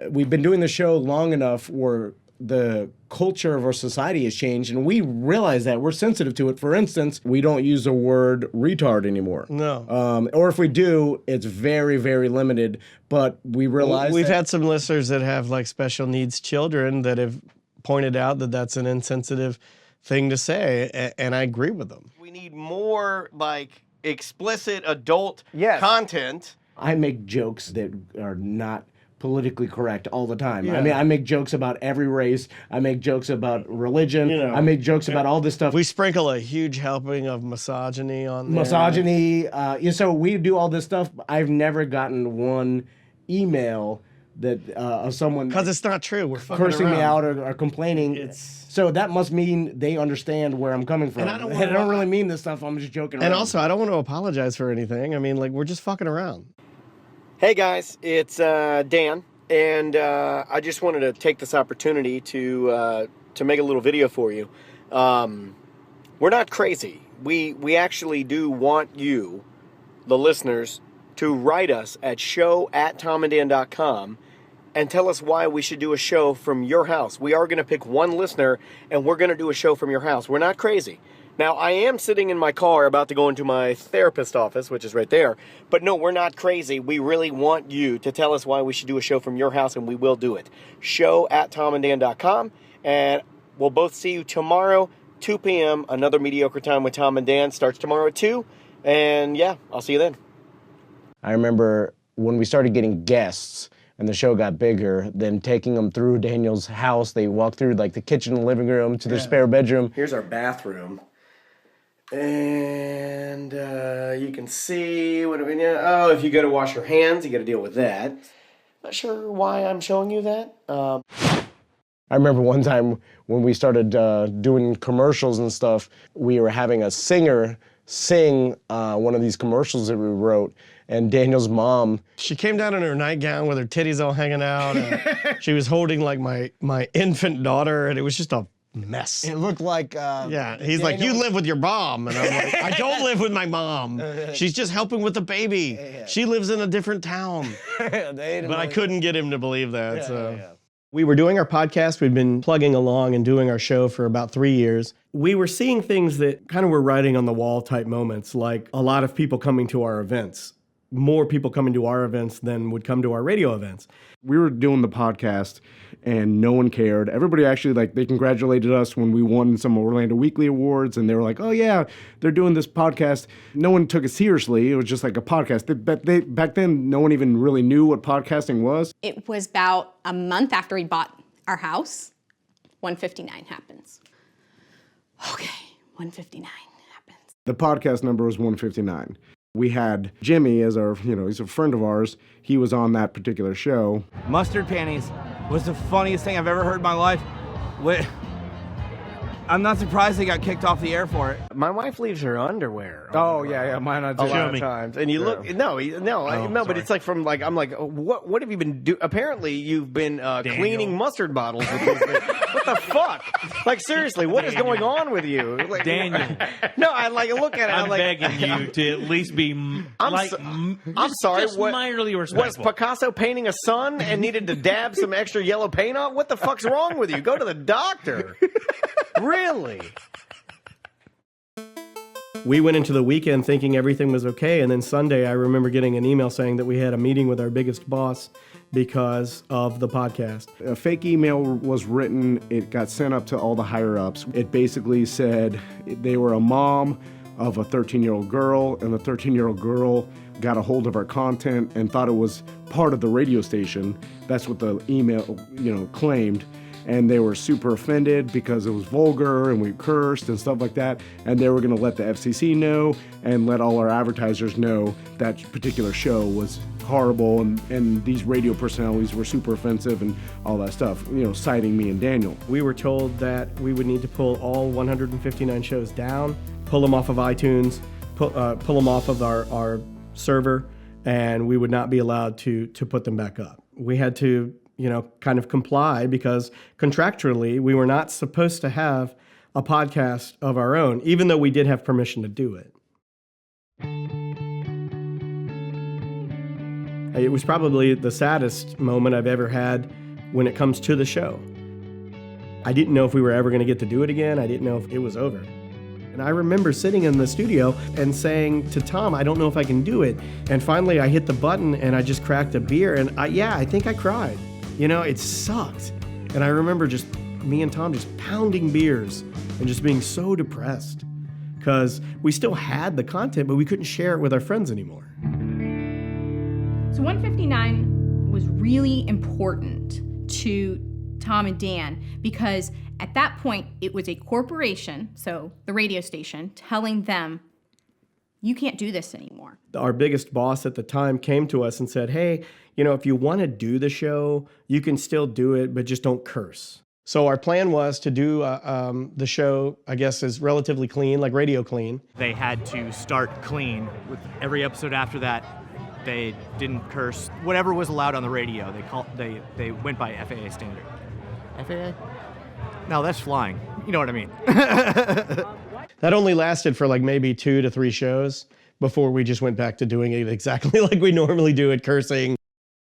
we've been doing the show long enough where the culture of our society has changed, and we realize that. We're sensitive to it. For instance, we don't use the word retard anymore. No. Or if we do, it's very, very limited. But we realize we've had some listeners that have like special needs children that have pointed out that that's an insensitive thing to say, and I agree with them. We need more like explicit adult content. I make jokes that are not politically correct all the time. Yeah. I mean, I make jokes about every race. I make jokes about religion. I make jokes about all this stuff. We sprinkle a huge helping of misogyny on there. Misogyny. So we do all this stuff. I've never gotten one email that of someone... Because it's not true. We're fucking cursing me out around. or complaining. So that must mean they understand where I'm coming from. And I don't really mean this stuff. I'm just joking around. And also, I don't want to apologize for anything. I mean, like, we're just fucking around. Hey guys, it's Dan, and I just wanted to take this opportunity to make a little video for you. We're not crazy. We actually do want you, the listeners, to write us at show@tomandan.com and tell us why we should do a show from your house. We are going to pick one listener, and we're going to do a show from your house. We're not crazy. Now, I am sitting in my car about to go into my therapist office, which is right there. But no, we're not crazy. We really want you to tell us why we should do a show from your house, and we will do it. Show@tomandan.com, and we'll both see you tomorrow, 2 p.m. Another Mediocre Time with Tom and Dan starts tomorrow at 2. And yeah, I'll see you then. I remember when we started getting guests and the show got bigger, then taking them through Daniel's house. They walked through like the kitchen and living room to their spare bedroom. Here's our bathroom. And you can see if you go to wash your hands, you got to deal with that. Not sure why I'm showing you that. I remember one time when we started doing commercials and stuff, we were having a singer sing one of these commercials that we wrote, and Daniel's mom... She came down in her nightgown with her titties all hanging out, and she was holding like my infant daughter, and it was just a mess. It looked like... yeah, he's like, you live with your mom. And I'm like, I don't live with my mom. She's just helping with the baby. She lives in a different town. But I couldn't get him to believe that. We were doing our podcast. We'd been plugging along and doing our show for about 3 years. We were seeing things that kind of were writing on the wall type moments, like a lot of people coming to our events. More people coming to our events than would come to our radio events. We were doing the podcast and no one cared. Everybody actually, they congratulated us when we won some Orlando Weekly Awards, and they were like, oh yeah, they're doing this podcast. No one took it seriously. It was just like a podcast. Back then, no one even really knew what podcasting was. It was about a month after we bought our house. 159 happens. Okay, 159 happens. The podcast number was 159. We had Jimmy as our, he's a friend of ours. He was on that particular show. Mustard panties was the funniest thing I've ever heard in my life. I'm not surprised they got kicked off the air for it. My wife leaves her underwear. Oh, yeah, mine on a lot of times. And you look, but it's like I'm like, what have you been doing? Apparently you've been cleaning mustard bottles with these things. what the fuck? Like, seriously, what is going on with you? Like, Daniel. No, I like look at it. I'm like, begging you to at least be I'm sorry. just What, minorly was respectful. Picasso painting a sun and needed to dab some extra yellow paint on? What the fuck's wrong with you? Go to the doctor. Really? We went into the weekend thinking everything was okay, and then Sunday I remember getting an email saying that we had a meeting with our biggest boss because of the podcast. A fake email was written. It got sent up to all the higher-ups. It basically said they were a mom of a 13-year-old girl, and the 13-year-old girl got a hold of our content and thought it was part of the radio station. That's what the email, claimed. And they were super offended because it was vulgar and we cursed and stuff like that. And they were going to let the FCC know and let all our advertisers know that particular show was horrible and these radio personalities were super offensive and all that stuff, citing me and Daniel. We were told that we would need to pull all 159 shows down, pull them off of iTunes, pull them off of our server, and we would not be allowed to put them back up. We had to kind of comply because contractually we were not supposed to have a podcast of our own, even though we did have permission to do it. It was probably the saddest moment I've ever had when it comes to the show. I didn't know if we were ever going to get to do it again. I didn't know if it was over. And I remember sitting in the studio and saying to Tom, I don't know if I can do it. And finally I hit the button and I just cracked a beer and I think I cried. It sucked. And I remember just me and Tom just pounding beers and just being so depressed because we still had the content, but we couldn't share it with our friends anymore. So 159 was really important to Tom and Dan because at that point it was a corporation, so the radio station, telling them, you can't do this anymore. Our biggest boss at the time came to us and said, hey, if you want to do the show, you can still do it, but just don't curse. So our plan was to do the show, I guess, as relatively clean, like radio clean. They had to start clean. With every episode after that, they didn't curse. Whatever was allowed on the radio, they went by FAA standard. FAA? No, that's flying. You know what I mean. That only lasted for like maybe 2 to 3 shows before we just went back to doing it exactly like we normally do it, cursing.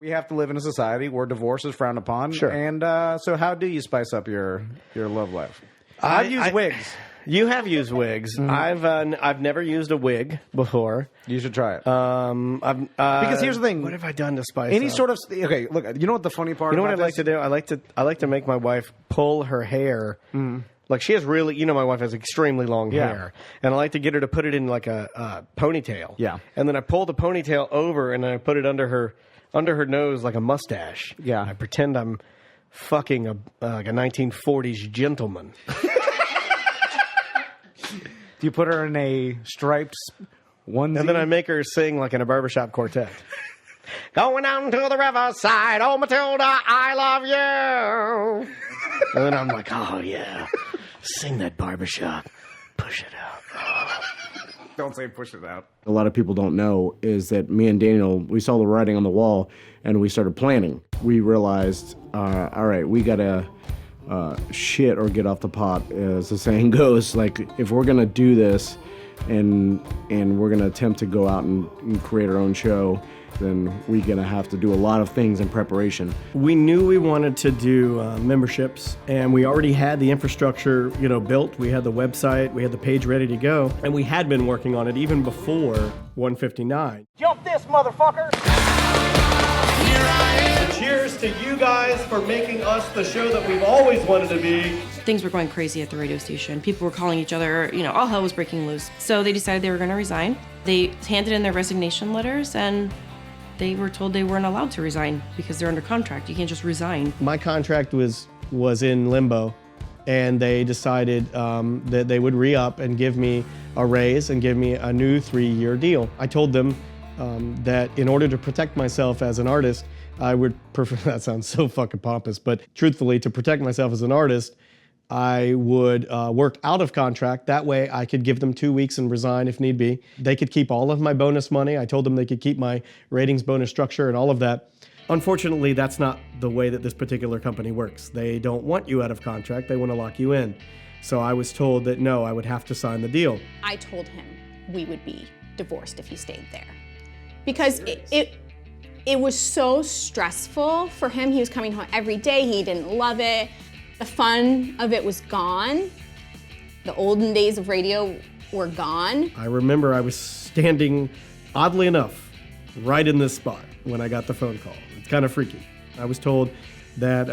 We have to live in a society where divorce is frowned upon. Sure. And so how do you spice up your love life? I've used wigs. You have used wigs. Mm-hmm. I've never used a wig before. You should try it. Because here's the thing. What have I done to spice Any up? sort of okay. Look, you know what the funny part? You know what about I'd like to do? I like to make my wife pull her hair. Like she has really, my wife has extremely long hair, and I like to get her to put it in like a ponytail. Yeah. And then I pull the ponytail over, and then I put it under her nose like a mustache. Yeah. I pretend I'm fucking like a 1940s gentleman. Do you put her in a striped onesie? And then I make her sing like in a barbershop quartet. Going down to the riverside, oh Matilda, I love you. And then I'm like, oh yeah, sing that barbershop, push it out. Don't say push it out. A lot of people don't know is that me and Daniel, we saw the writing on the wall and we started planning. We realized, all right, we gotta shit or get off the pot, as the saying goes. Like, if we're gonna do this and we're gonna attempt to go out and create our own show, then we're gonna have to do a lot of things in preparation. We knew we wanted to do memberships, and we already had the infrastructure, built. We had the website, we had the page ready to go, and we had been working on it even before 159. Jump this, motherfucker! Cheers to you guys for making us the show that we've always wanted to be. Things were going crazy at the radio station. People were calling each other, all hell was breaking loose. So they decided they were going to resign. They handed in their resignation letters, and they were told they weren't allowed to resign because they're under contract. You can't just resign. My contract was in limbo, and they decided that they would re-up and give me a raise and give me a new 3-year deal. I told them that in order to protect myself as an artist, I would prefer, that sounds so fucking pompous, but truthfully, to protect myself as an artist, I would work out of contract. That way I could give them 2 weeks and resign if need be. They could keep all of my bonus money. I told them they could keep my ratings bonus structure and all of that. Unfortunately, that's not the way that this particular company works. They don't want you out of contract, they want to lock you in. So I was told that no, I would have to sign the deal. I told him we would be divorced if he stayed there. Because it was so stressful for him. He was coming home every day, he didn't love it. The fun of it was gone. The olden days of radio were gone. I remember I was standing, oddly enough, right in this spot when I got the phone call. It's kind of freaky. I was told that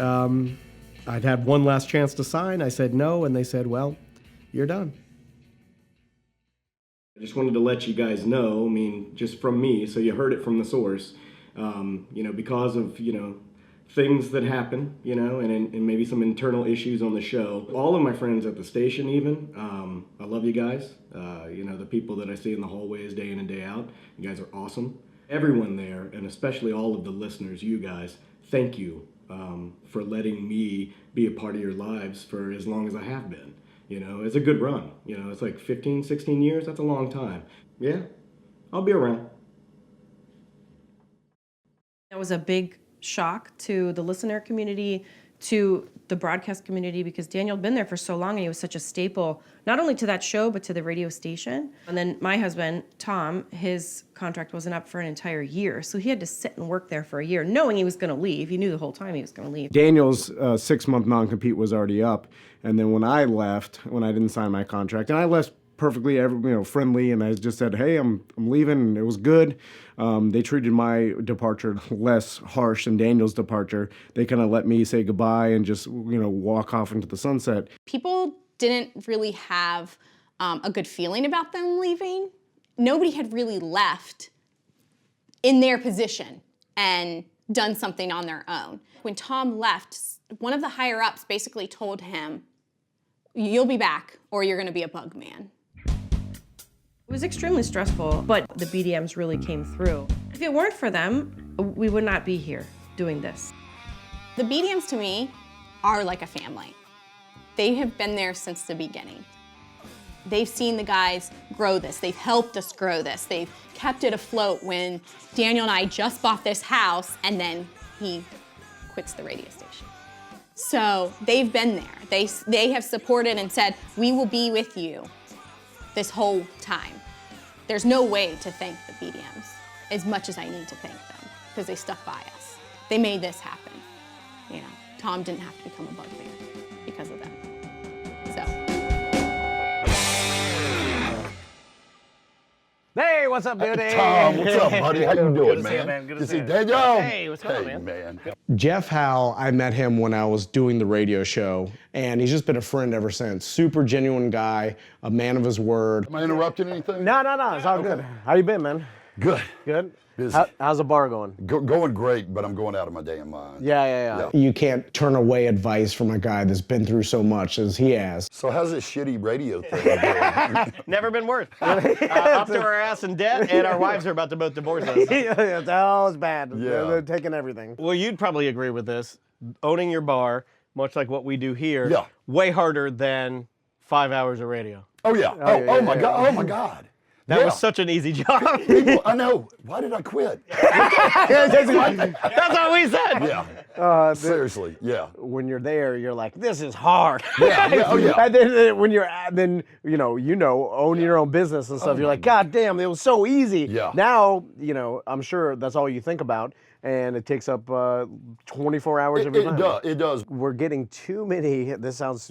I'd had one last chance to sign. I said no, and they said, well, you're done. I just wanted to let you guys know, I mean, just from me, so you heard it from the source, because of, things that happen, and maybe some internal issues on the show. All of my friends at the station even, I love you guys. The people that I see in the hallways day in and day out, you guys are awesome. Everyone there, and especially all of the listeners, you guys, thank you for letting me be a part of your lives for as long as I have been. It's a good run. It's like 15, 16 years. That's a long time. Yeah, I'll be around. That was a big shock to the listener community, to the broadcast community, because Daniel had been there for so long and he was such a staple, not only to that show, but to the radio station. And then my husband, Tom, his contract wasn't up for an entire year. So he had to sit and work there for a year, knowing he was going to leave. He knew the whole time he was going to leave. Daniel's 6-month non-compete was already up. And then when I left, when I didn't sign my contract, and I left perfectly friendly, and I just said, hey, I'm leaving, and it was good. They treated my departure less harsh than Daniel's departure. They kind of let me say goodbye and just walk off into the sunset. People didn't really have a good feeling about them leaving. Nobody had really left in their position and done something on their own. When Tom left, one of the higher ups basically told him, you'll be back or you're going to be a bug man. It was extremely stressful, but the BDMs really came through. If it weren't for them, we would not be here doing this. The BDMs to me are like a family. They have been there since the beginning. They've seen the guys grow this. They've helped us grow this. They've kept it afloat when Daniel and I just bought this house and then he quits the radio station. So they've been there. They have supported and said, we will be with you this whole time. There's no way to thank the BDMs as much as I need to thank them because they stuck by us. They made this happen. Tom didn't have to become a bugbear because of them. Hey, what's up, dude? Tom, what's up, buddy? How you doing, Good to man? see you, man. Good to You see you. Daniel? Hey, what's going on, man? Jeff Howe, I met him when I was doing the radio show, and he's just been a friend ever since. Super genuine guy, a man of his word. Am I interrupting anything? No, it's all good. How you been, man? Good. Good? Busy. How's the bar going? Going great, but I'm going out of my damn mind. Yeah. You can't turn away advice from a guy that's been through so much as he has. So how's this shitty radio thing going? Never been worse. Up to our ass in debt, and our wives are about to both divorce us. It's always bad. Yeah. They're taking everything. Well, you'd probably agree with this. Owning your bar, much like what we do here, Yeah. way harder than 5 hours of radio. Oh yeah. Oh my God. Oh my God. That Yeah. was such an easy job. People, I know. Why did I quit? That's what we said. Yeah. Seriously. Yeah. When you're there, you're like, this is hard. Yeah. Oh yeah. And then when you're owning your own business and stuff, you're like, God damn, it was so easy. Yeah. Now, I'm sure that's all you think about, and it takes up 24 hours of your time. It does. We're getting too many, this sounds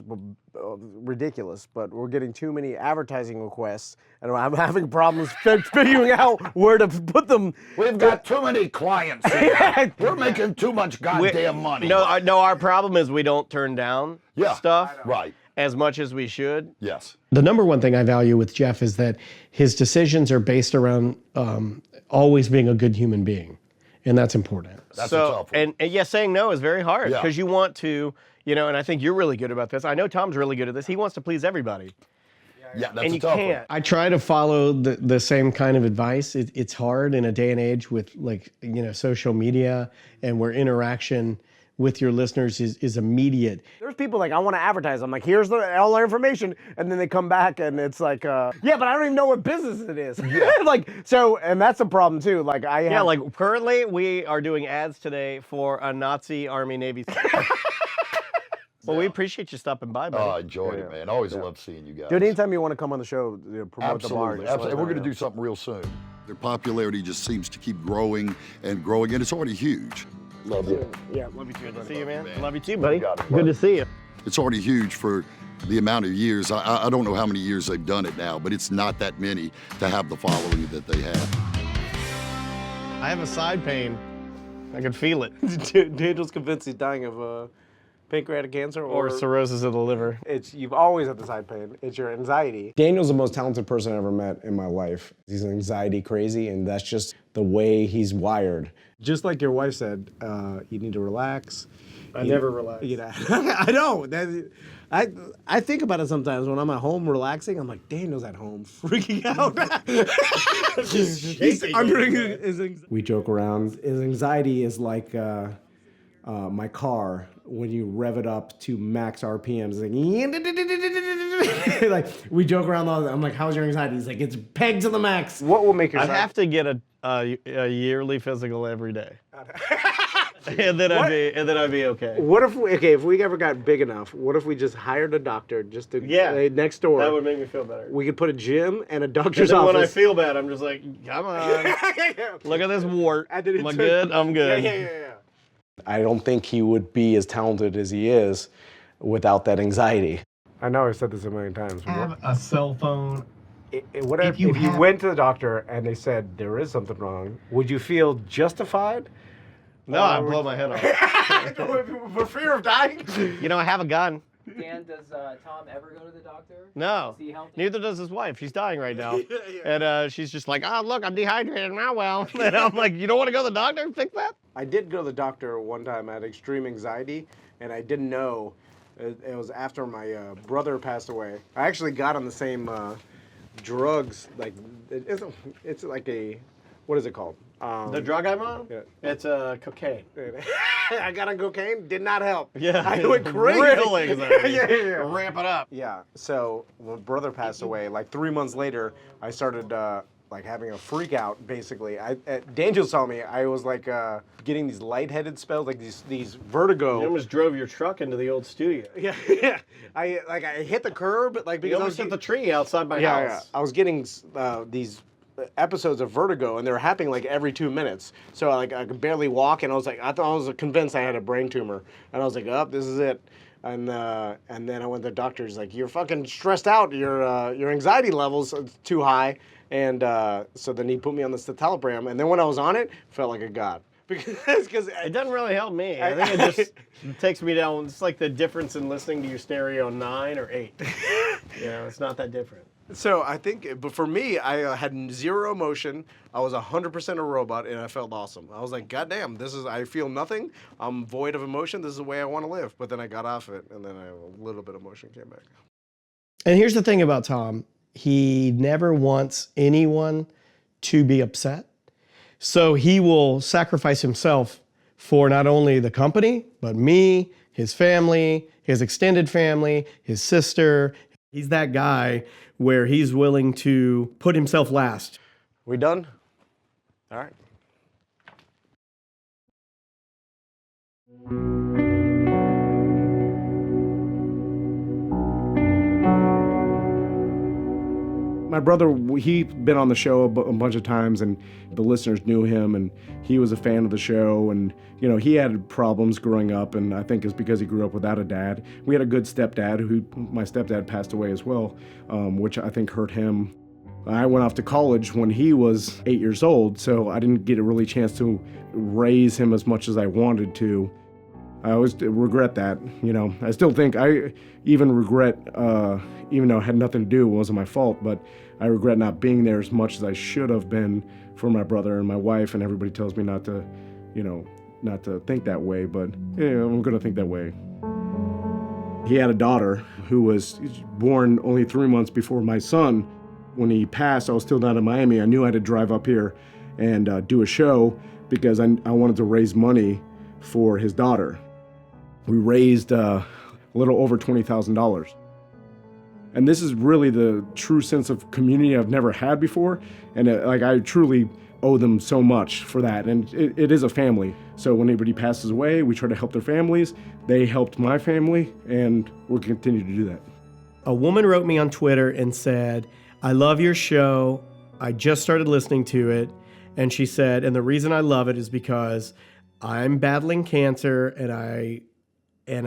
ridiculous, but we're getting too many advertising requests, and I'm having problems figuring out where to put them. We've got too many clients here. We're making too much goddamn money. No, our problem is we don't turn down stuff right as much as we should. Yes. The number one thing I value with Jeff is that his decisions are based around always being a good human being, and that's important. That's a tough one. And saying no is very hard because you want to, and I think you're really good about this. I know Tom's really good at this. He wants to please everybody. Yeah, that's and a you tough can't. one. I try to follow the same kind of advice. It's hard in a day and age with social media and where interaction with your listeners is immediate. There's people like, I want to advertise. I'm like, here's all our information. And then they come back and it's like, yeah, but I don't even know what business it is. Yeah. And that's a problem too. Like currently we are doing ads today for a Nazi Army Navy. Well, we appreciate you stopping by, buddy. Oh, I enjoyed it, man. Always love seeing you guys. Dude, anytime you want to come on the show, promote the bar. Absolutely. We're going to do something real soon. Their popularity just seems to keep growing, and it's already huge. Love you. Yeah, love you too. Good to see you, man. Love you too, buddy. Good to see you. It's already huge for the amount of years. I don't know how many years they've done it now, but it's not that many to have the following that they have. I have a side pain. I can feel it. Daniel's convinced he's dying of pancreatic cancer or cirrhosis of the liver. You've always had the side pain. It's your anxiety. Daniel's the most talented person I ever met in my life. He's anxiety crazy, and that's just the way he's wired. Just like your wife said, you need to relax. I never relax. I know. I think about it sometimes when I'm at home relaxing. I'm like, Daniel's at home freaking out. He's under his anxiety. We joke around. His anxiety is like my car when you rev it up to max RPMs. Like we joke around all that. I'm like, how's your anxiety? He's like, it's pegged to the max. What will make your I'd have to get a yearly physical every day. and then I'd be okay. What if if we ever got big enough, what if we just hired a doctor just to next door? That would make me feel better. We could put a gym and a doctor's and then office. When I feel bad, I'm just like, come on. Look at this wart. Am I good? I'm good. Yeah. I don't think he would be as talented as he is without that anxiety. I know I've said this a million times. Have a cell phone. If you went to the doctor and they said there is something wrong, would you feel justified? No, I'd blow my head off. For fear of dying? You know, I have a gun. Dan, does Tom ever go to the doctor? No. Is he healthy? Neither does his wife. She's dying right now. And she's just like, oh, look, I'm dehydrated. Now, well. And I'm like, you don't want to go to the doctor and fix that? I did go to the doctor one time. I had extreme anxiety, and I didn't know. It was after my brother passed away. I actually got on the same drugs. Like it's like a, what is it called? The drug I'm on? Yeah. It's cocaine. I got on cocaine. Did not help. Yeah. I went crazy. Real anxiety. yeah. Ramp it up. Yeah. So when my brother passed away, like 3 months later, I started like having a freak out. Basically, Daniel saw me. I was like getting these lightheaded spells, like these vertigo. You almost drove your truck into the old studio. Yeah. I hit the curb, like because you almost hit the tree outside my house. Yeah. I was getting these episodes of vertigo, and they were happening like every 2 minutes. So I could barely walk, and I was convinced I had a brain tumor, and I was like, oh, this is it. And then I went to the doctor. He's like, you're fucking stressed out. Your anxiety levels are too high. And so then he put me on the citalopram, and then when I was on it, felt like a god. Because it doesn't really help me. I think it just takes me down. It's like the difference in listening to your stereo 9 or 8. It's not that different. So I think, but for me, I had zero emotion. I was 100% a robot, and I felt awesome. I was like, God damn, I feel nothing. I'm void of emotion. This is the way I want to live. But then I got off it, and then a little bit of emotion came back. And here's the thing about Tom. He never wants anyone to be upset. So he will sacrifice himself for not only the company, but me, his family, his extended family, his sister. He's that guy where he's willing to put himself last. We done? All right. My brother, he'd been on the show a bunch of times, and the listeners knew him, and he was a fan of the show, and he had problems growing up, and I think it's because he grew up without a dad. We had a good stepdad, my stepdad passed away as well, which I think hurt him. I went off to college when he was 8 years old, so I didn't get a really chance to raise him as much as I wanted to. I always regret that, I still think I even regret, even though it had nothing to do, it wasn't my fault, but I regret not being there as much as I should have been for my brother and my wife, and everybody tells me not to, not to think that way, but I'm gonna think that way. He had a daughter who was born only 3 months before my son. When he passed, I was still down in Miami. I knew I had to drive up here and do a show because I wanted to raise money for his daughter. We raised a little over $20,000. And this is really the true sense of community I've never had before. And I truly owe them so much for that. And it is a family. So when anybody passes away, we try to help their families. They helped my family, and we'll continue to do that. A woman wrote me on Twitter and said, I love your show. I just started listening to it. And she said, and the reason I love it is because I'm battling cancer and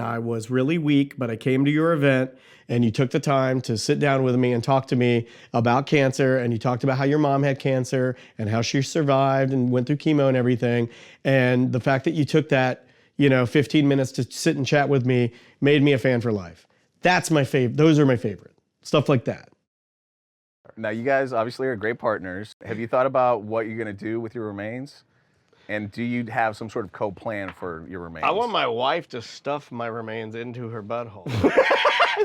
I was really weak, but I came to your event and you took the time to sit down with me and talk to me about cancer. And you talked about how your mom had cancer and how she survived and went through chemo and everything. And the fact that you took that, 15 minutes to sit and chat with me made me a fan for life. That's my favorite. Those are my favorite. Stuff like that. Now, you guys obviously are great partners. Have you thought about what you're going to do with your remains? And do you have some sort of co-plan for your remains? I want my wife to stuff my remains into her butthole.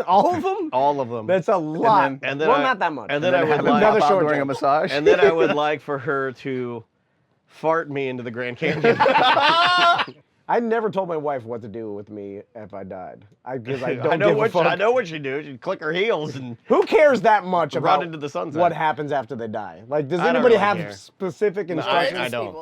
All of them? All of them. That's a lot. And then well, not that much. And then I would like another short during a massage. And then I would like for her to fart me into the Grand Canyon. I never told my wife what to do with me if I died. Because I don't I know give a what fuck. I know what she'd do. She'd click her heels and Who cares that much run about into the sunset. what happens after they die? Like, does I don't anybody really have care. specific instructions? I don't.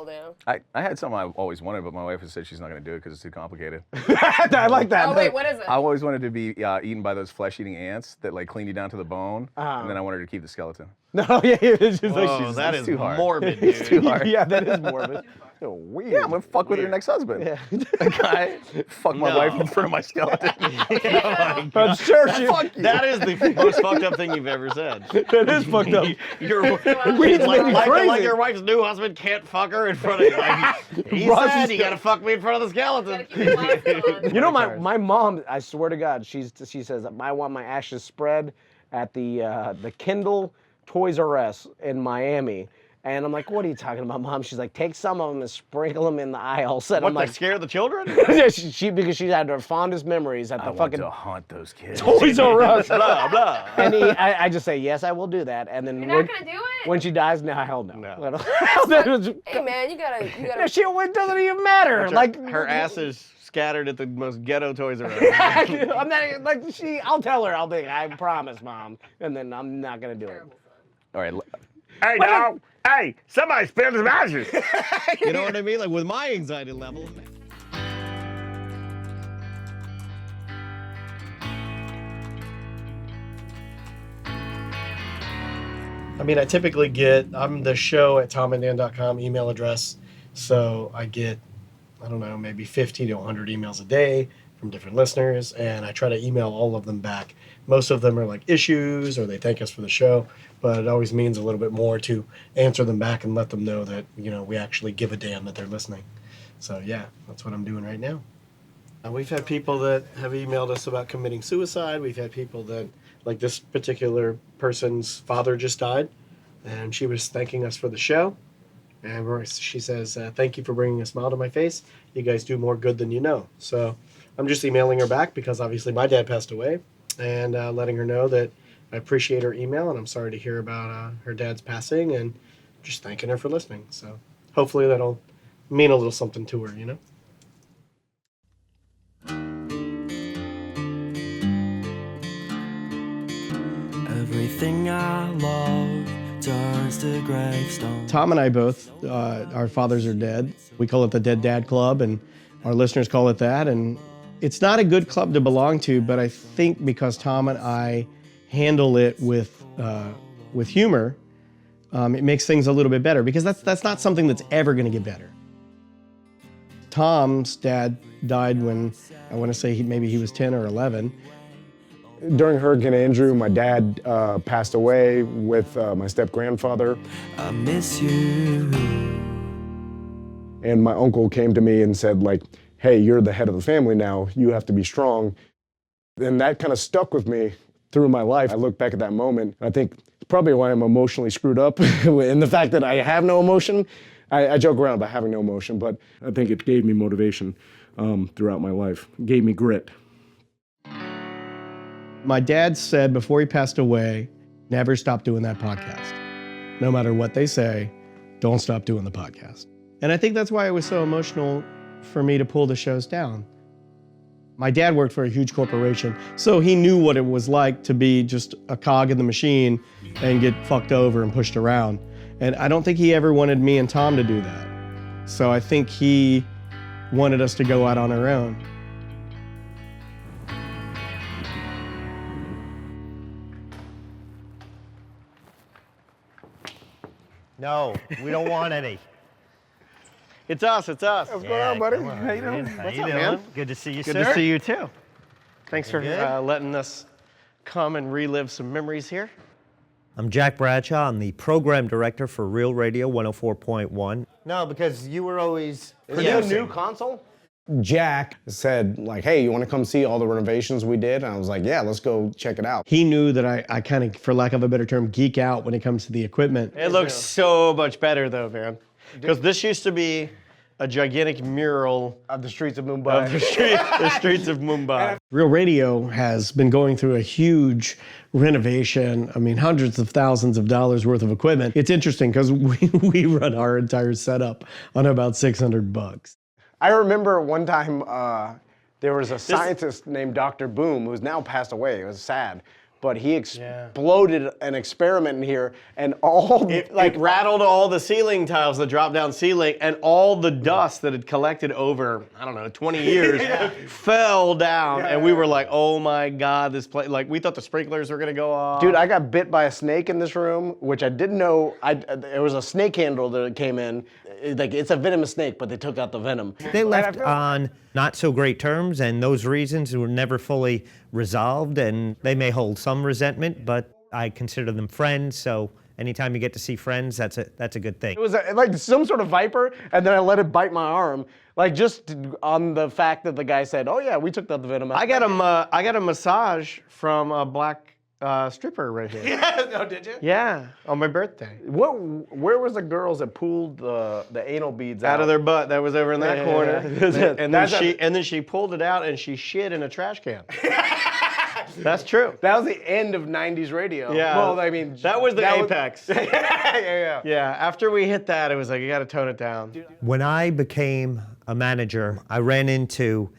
I had something I always wanted, but my wife has said she's not going to do it because it's too complicated. I like that. Oh, wait, what is it? I always wanted to be eaten by those flesh-eating ants that like clean you down to the bone, Uh-huh. and then I wanted her to keep the skeleton. No, yeah, it's just like Whoa, that it's is too hard. morbid, It's dude. too hard. Yeah, that is morbid. So weird. Yeah, I'm gonna fuck with her next husband. Yeah. A guy fuck my wife in front of my skeleton. I'm sure she. That is the most fucked up thing you've ever said. That is fucked up. It's like your wife's new husband can't fuck her in front of you. Like, he Ross said is you gotta fuck me in front of the skeleton. You know, my mom, I swear to God, she says, I want my ashes spread at the Kindle Toys R Us in Miami. And I'm like, what are you talking about, Mom? She's like, take some of them and sprinkle them in the aisles. And What, I'm like, to scare the children? yeah, because she had her fondest memories at the I want fucking to haunt those kids. Toys R Us. Blah, blah. And I just say, yes, I will do that. And then You're not gonna do it? when she dies, no, hell no. Hey man, you gotta. No, shit, it doesn't even matter. Like her ass is scattered at the most ghetto Toys R Us. I'm not like I'll tell her. I'll be. I promise, Mom. And then I'm not gonna do it. All right. Hey, dog. Hey, somebody spilled some ashes. You know what I mean? Like with my anxiety level. I mean, I typically get, I'm the show at tomandan.com email address. So I get, I don't know, maybe 50 to 100 emails a day from different listeners. And I try to email all of them back. Most of them are like issues or they thank us for the show. But it always means a little bit more to answer them back and let them know that, you know, we actually give a damn that they're listening. So yeah, that's what I'm doing right now. We've had people that have emailed us about committing suicide. We've had people that, like this particular person's father just died, and she was thanking us for the show. And she says, thank you for bringing a smile to my face. You guys do more good than you know. So I'm just emailing her back because obviously my dad passed away, and letting her know that I appreciate her email, and I'm sorry to hear about her dad's passing, and just thanking her for listening. So hopefully that'll mean a little something to her, you know? Everything I love turns to gravestone. Tom and I both, our fathers are dead. We call it the Dead Dad Club, and our listeners call it that. And it's not a good club to belong to, but I think because Tom and I handle it with humor, it makes things a little bit better, because that's not something that's ever going to get better. Tom's dad died when, I want to say maybe he was 10 or 11. During Hurricane Andrew, my dad passed away with my step-grandfather. I miss you. And my uncle came to me and said, like, hey, you're the head of the family now. You have to be strong. And that kind of stuck with me through my life. I look back at that moment, and I think it's probably why I'm emotionally screwed up in the fact that I have no emotion. I joke around about having no emotion, but I think it gave me motivation throughout my life. It gave me grit. My dad said before he passed away, never stop doing that podcast. No matter what they say, don't stop doing the podcast. And I think that's why it was so emotional for me to pull the shows down. My dad worked for a huge corporation, so he knew what it was like to be just a cog in the machine and get fucked over and pushed around. And I don't think he ever wanted me and Tom to do that. So I think he wanted us to go out on our own. No, we don't want any. It's us, it's us. What's going on, buddy? How you doing? What's up, man? Good to see you, Good sir. to see you, too. Thanks for Good. letting us come and relive some memories here. I'm Jack Bradshaw. I'm the program director for Real Radio 104.1. No, because you were always Is it a new console? Jack said, like, hey, you want to come see all the renovations we did? And I was like, yeah, let's go check it out. He knew that I kind of, for lack of a better term, geek out when it comes to the equipment. It looks so much better, though, man. Because this used to be a gigantic mural of the streets of Mumbai. Of the streets of Mumbai. Real Radio has been going through a huge renovation. I mean, hundreds of thousands of dollars worth of equipment. It's interesting because we run our entire setup on about $600. I remember one time there was a scientist named Dr. Boom who's now passed away. It was sad. But he exploded an experiment in here, and it rattled all the ceiling tiles, the drop-down ceiling, and all the dust that had collected over, I don't know, 20 years fell down, and we were like, oh my God, this place, like we thought the sprinklers were gonna go off. Dude, I got bit by a snake in this room, which I didn't know. There was a snake handle that came in. It's a venomous snake, but they took out the venom. They left on not so great terms, and those reasons were never fully resolved, and they may hold some resentment, but I consider them friends, so anytime you get to see friends, that's a good thing. It was like some sort of viper, and then I let it bite my arm, like just on the fact that the guy said, oh yeah, we took out the venom. I got a massage from a black stripper right here. Yeah, no, did you? Yeah, on my birthday. Where was the girls that pulled the anal beads out of their butt? That was over in that corner. Yeah. And then she pulled it out and she shit in a trash can. That's true. That was the end of 90s radio. Yeah. Well, I mean, that was the apex. Yeah. Yeah, after we hit that, it was like, you gotta tone it down. When I became a manager, I ran into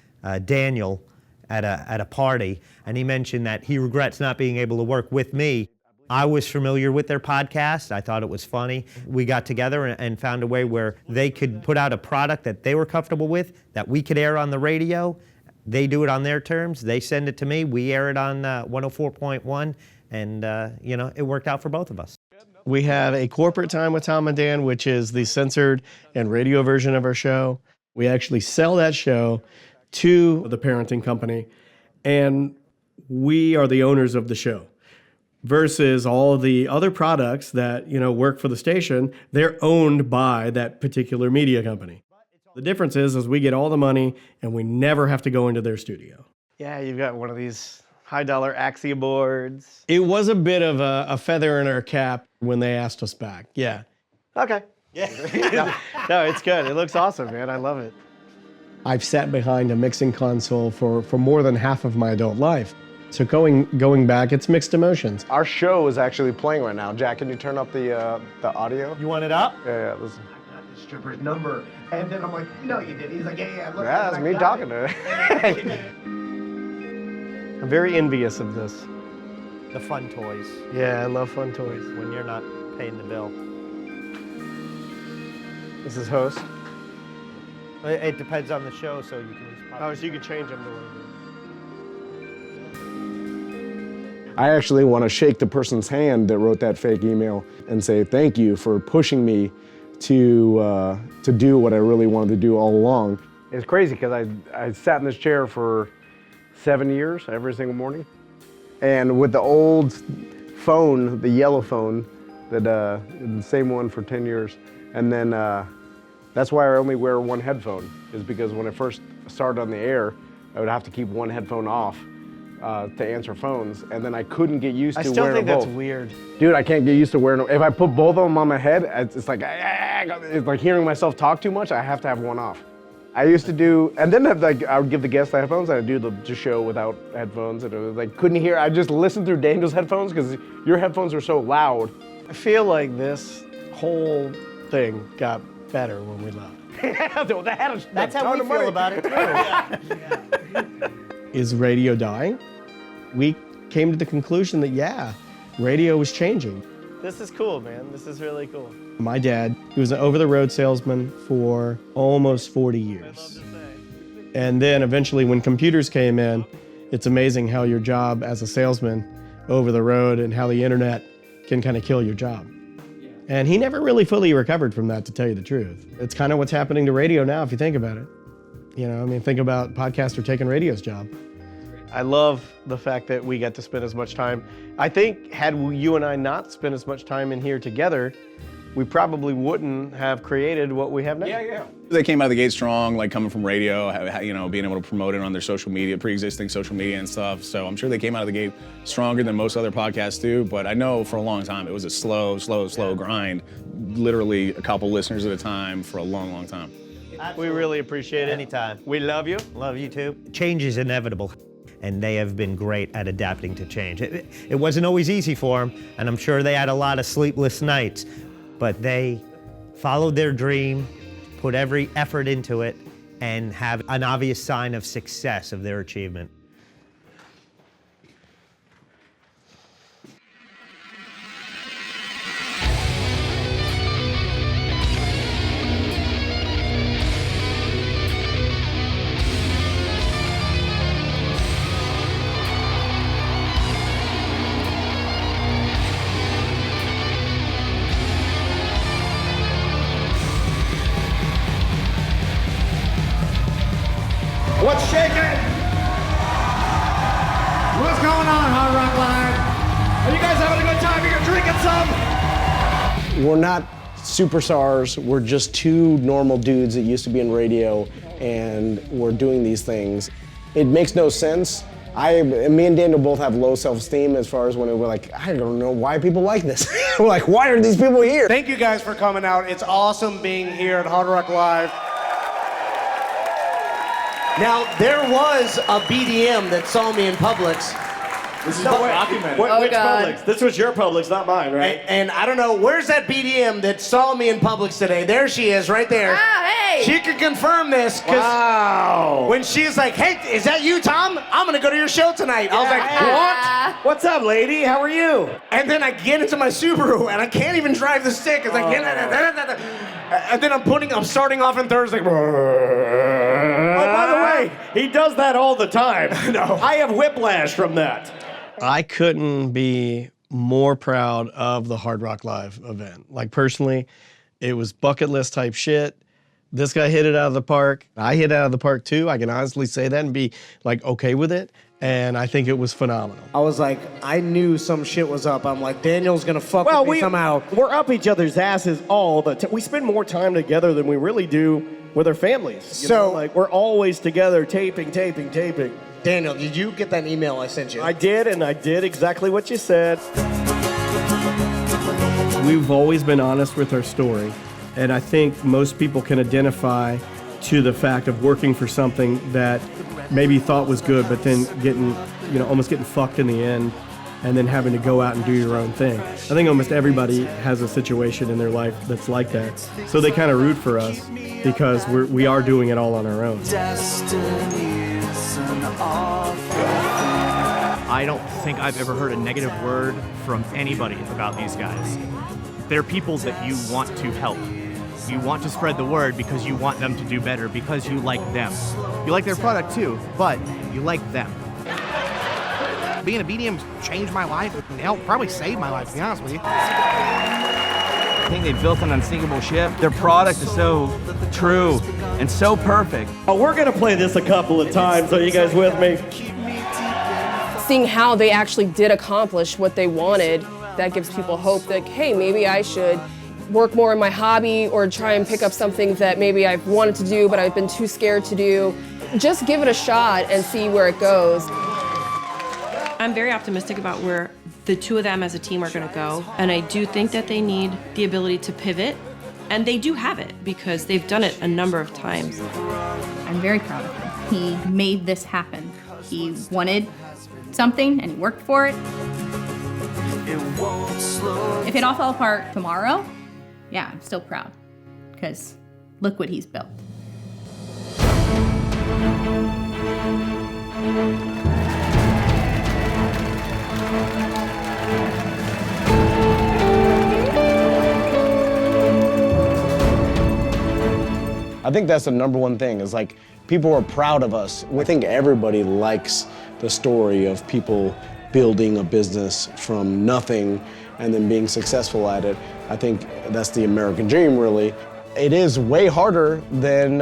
Daniel at a party, and he mentioned that he regrets not being able to work with me. I was familiar with their podcast. I thought it was funny. We got together and found a way where they could put out a product that they were comfortable with, that we could air on the radio. They do it on their terms. They send it to me. We air it on 104.1, and it worked out for both of us. We have a corporate time with Tom and Dan, which is the censored and radio version of our show. We actually sell that show to the parenting company, and we are the owners of the show. Versus all of the other products that work for the station, they're owned by that particular media company. The difference is we get all the money and we never have to go into their studio. Yeah, you've got one of these high-dollar Axia boards. It was a bit of a feather in our cap when they asked us back. Yeah. Okay. Yeah. No, it's good. It looks awesome, man. I love it. I've sat behind a mixing console for more than half of my adult life. So going back, it's mixed emotions. Our show is actually playing right now. Jack, can you turn up the audio? You want it up? Yeah, listen. I got the stripper's number. And then I'm like, no, you did. He's like, yeah. Look, Yeah, that's me talking to her. I'm very envious of this. The fun toys. Yeah, I love fun toys. When you're not paying the bill. This is host. It depends on the show, so you can use Oh, so you can change them to whatever. I actually want to shake the person's hand that wrote that fake email and say thank you for pushing me to do what I really wanted to do all along. It's crazy because I sat in this chair for 7 years every single morning. And with the old phone, the yellow phone, the same one for 10 years. And then that's why I only wear one headphone, is because when I first started on the air, I would have to keep one headphone off to answer phones, and then I couldn't get used to wearing both. I still think that's weird. Dude, I can't get used to wearing them. If I put both of them on my head, it's like hearing myself talk too much. I have to have one off. I used to do, and then I would give the guests the headphones, and I'd do the show without headphones, and it was like, couldn't hear. I just listened through Daniel's headphones because your headphones are so loud. I feel like this whole thing got better when we left. That's how we feel about it, too. is radio dying? We came to the conclusion that, yeah, radio was changing. This is cool, man. This is really cool. My dad, he was an over-the-road salesman for almost 40 years. And then eventually when computers came in, it's amazing how your job as a salesman over the road and how the internet can kind of kill your job. And he never really fully recovered from that, to tell you the truth. It's kind of what's happening to radio now, if you think about it. You know, I mean, think about podcaster taking radio's job. I love the fact that we get to spend as much time. I think had you and I not spent as much time in here together, we probably wouldn't have created what we have now. Yeah. They came out of the gate strong, like coming from radio, you know, being able to promote it on their social media, pre-existing social media and stuff. So I'm sure they came out of the gate stronger than most other podcasts do. But I know for a long time it was a slow grind. Literally a couple listeners at a time for a long, long time. We really appreciate it. Anytime. We love you. Love you too. Change is inevitable, and they have been great at adapting to change. It wasn't always easy for them, and I'm sure they had a lot of sleepless nights, but they followed their dream, put every effort into it, and have an obvious sign of success of their achievement. What's shaking? What's going on, Hard Rock Live? Are you guys having a good time? You're drinking some? We're not superstars. We're just two normal dudes that used to be in radio, and we're doing these things. It makes no sense. Me and Daniel both have low self-esteem as far as when we're like, I don't know why people like this. We're like, why are these people here? Thank you guys for coming out. It's awesome being here at Hard Rock Live. Now, there was a BDM that saw me in Publix. This is documented. Which Publix? This was your Publix, not mine, right? And I don't know, where's that BDM that saw me in Publix today? There she is, right there. hey! She can confirm this, because Wow. when she's like, hey, is that you, Tom? I'm going to go to your show tonight. I was like, what? What's up, lady? How are you? And then I get into my Subaru, and I can't even drive the stick. It's like, and then I'm starting off in Thursday. Oh, by the way, he does that all the time. No. I have whiplash from that. I couldn't be more proud of the Hard Rock Live event. Like personally, it was bucket list type shit. This guy hit it out of the park. I hit it out of the park too. I can honestly say that and be like okay with it. And I think it was phenomenal. I was like, I knew some shit was up. I'm like, Daniel's gonna fuck with me somehow. We're up each other's asses all the time. We spend more time together than we really do with our families. You know, like we're always together, taping. Daniel, did you get that email I sent you? I did, and I did exactly what you said. We've always been honest with our story, and I think most people can identify to the fact of working for something that maybe thought was good, but then almost getting fucked in the end, and then having to go out and do your own thing. I think almost everybody has a situation in their life that's like that. So they kind of root for us because we are doing it all on our own. I don't think I've ever heard a negative word from anybody about these guys. They're people that you want to help. You want to spread the word because you want them to do better, because you like them. You like their product too, but you like them. Being a BDM changed my life and helped probably save my life, to be honest with you. I think they built an unsinkable ship. Their product is so true and so perfect. Oh, we're gonna play this a couple of times. Are you guys with me? Seeing how they actually did accomplish what they wanted, that gives people hope that, hey, maybe I should work more in my hobby or try and pick up something that maybe I've wanted to do but I've been too scared to do. Just give it a shot and see where it goes. I'm very optimistic about where the two of them as a team are going to go, and I do think that they need the ability to pivot, and they do have it because they've done it a number of times. I'm very proud of him. He made this happen. He wanted something and he worked for it. If it all fell apart tomorrow, yeah, I'm still proud because look what he's built. I think that's the number one thing is like people are proud of us. I think everybody likes the story of people building a business from nothing and then being successful at it. I think that's the American dream, really. It is way harder than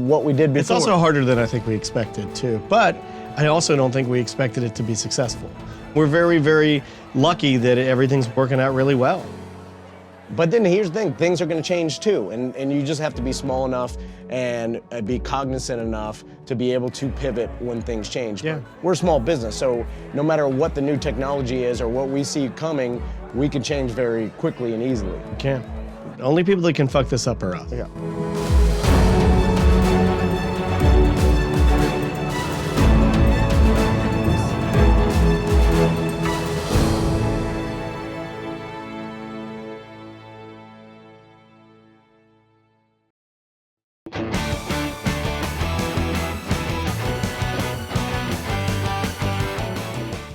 what we did before. It's also harder than I think we expected too, but I also don't think we expected it to be successful. We're very, very lucky that everything's working out really well. But then here's the thing, things are gonna change too, and you just have to be small enough and be cognizant enough to be able to pivot when things change. Yeah. We're a small business, so no matter what the new technology is or what we see coming, we can change very quickly and easily. We can. The only people that can fuck this up are us. Yeah.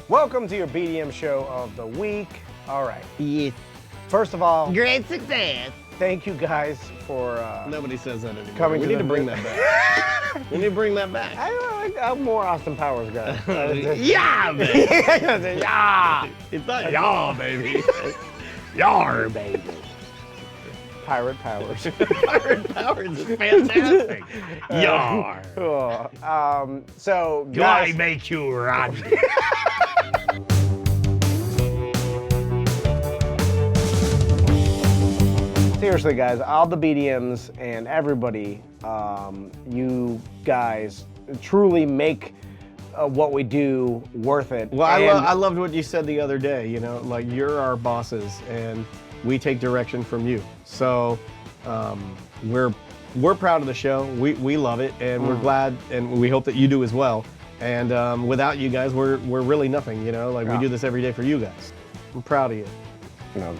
Welcome to your BDM show of the week. All right. Yes. First of all, Great success. thank you guys for Nobody says that anymore. coming We to need the to bring that back. We need to bring that back. I'm more Austin Powers guy. Yeah, baby. Yeah. It's not y'all, baby. Yar, baby. Pirate Powers. Pirate Powers is fantastic. Yar. So, Do I guys, make you run? seriously, guys, all the BDMs and everybody, you guys truly make what we do worth it. Well, I loved what you said the other day, you know, like you're our bosses and we take direction from you. So we're proud of the show. We love it and we're glad and we hope that you do as well. And without you guys, we're really nothing, you know, like we do this every day for you guys. I'm proud of you. No,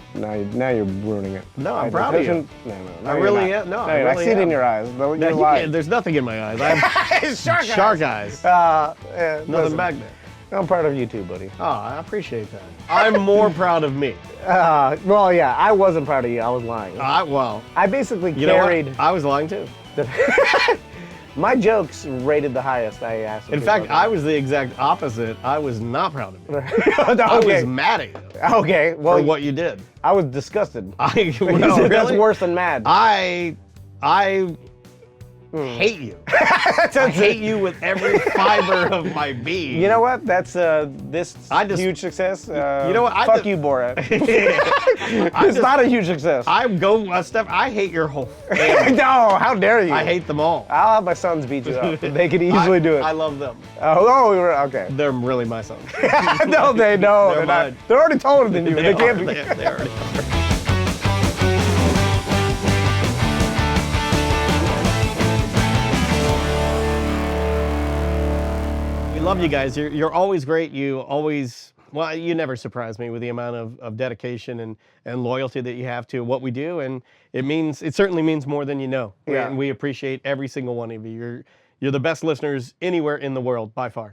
now you're ruining it. No, I'm proud of you. No, I really am. No, I really I see it in your eyes. No, No, you're you lying. can't- there's nothing in my eyes. I have Shark eyes. shark eyes. Nothing listen, back there. I'm proud of you too, buddy. Oh, I appreciate that. I'm more proud of me. Well, yeah, I wasn't proud of you. I was lying. Well, I basically you know what? carried. I was lying too. My jokes rated the highest. I asked. In fact, I was the exact opposite. I was not proud of you. Okay. I was mad at you Okay, well, for what you did. I was disgusted. Well, That's really? worse than mad. I hate you. I hate you with every fiber of my being. You know what? That's this huge success. You know what? Fuck you, Borat. It's not a huge success. I go a step. I hate your whole family. No, how dare you? I hate them all. I'll have my sons beat you up. They could easily do it. I love them. Okay. They're really my sons. No, they're not. mine. They're already taller than you. They can't be. They already are. We love you guys. You're always great. You always, well, you never surprise me with the amount of dedication and loyalty that you have to what we do. And it certainly means more than you know. Yeah. And we appreciate every single one of you. You're the best listeners anywhere in the world by far.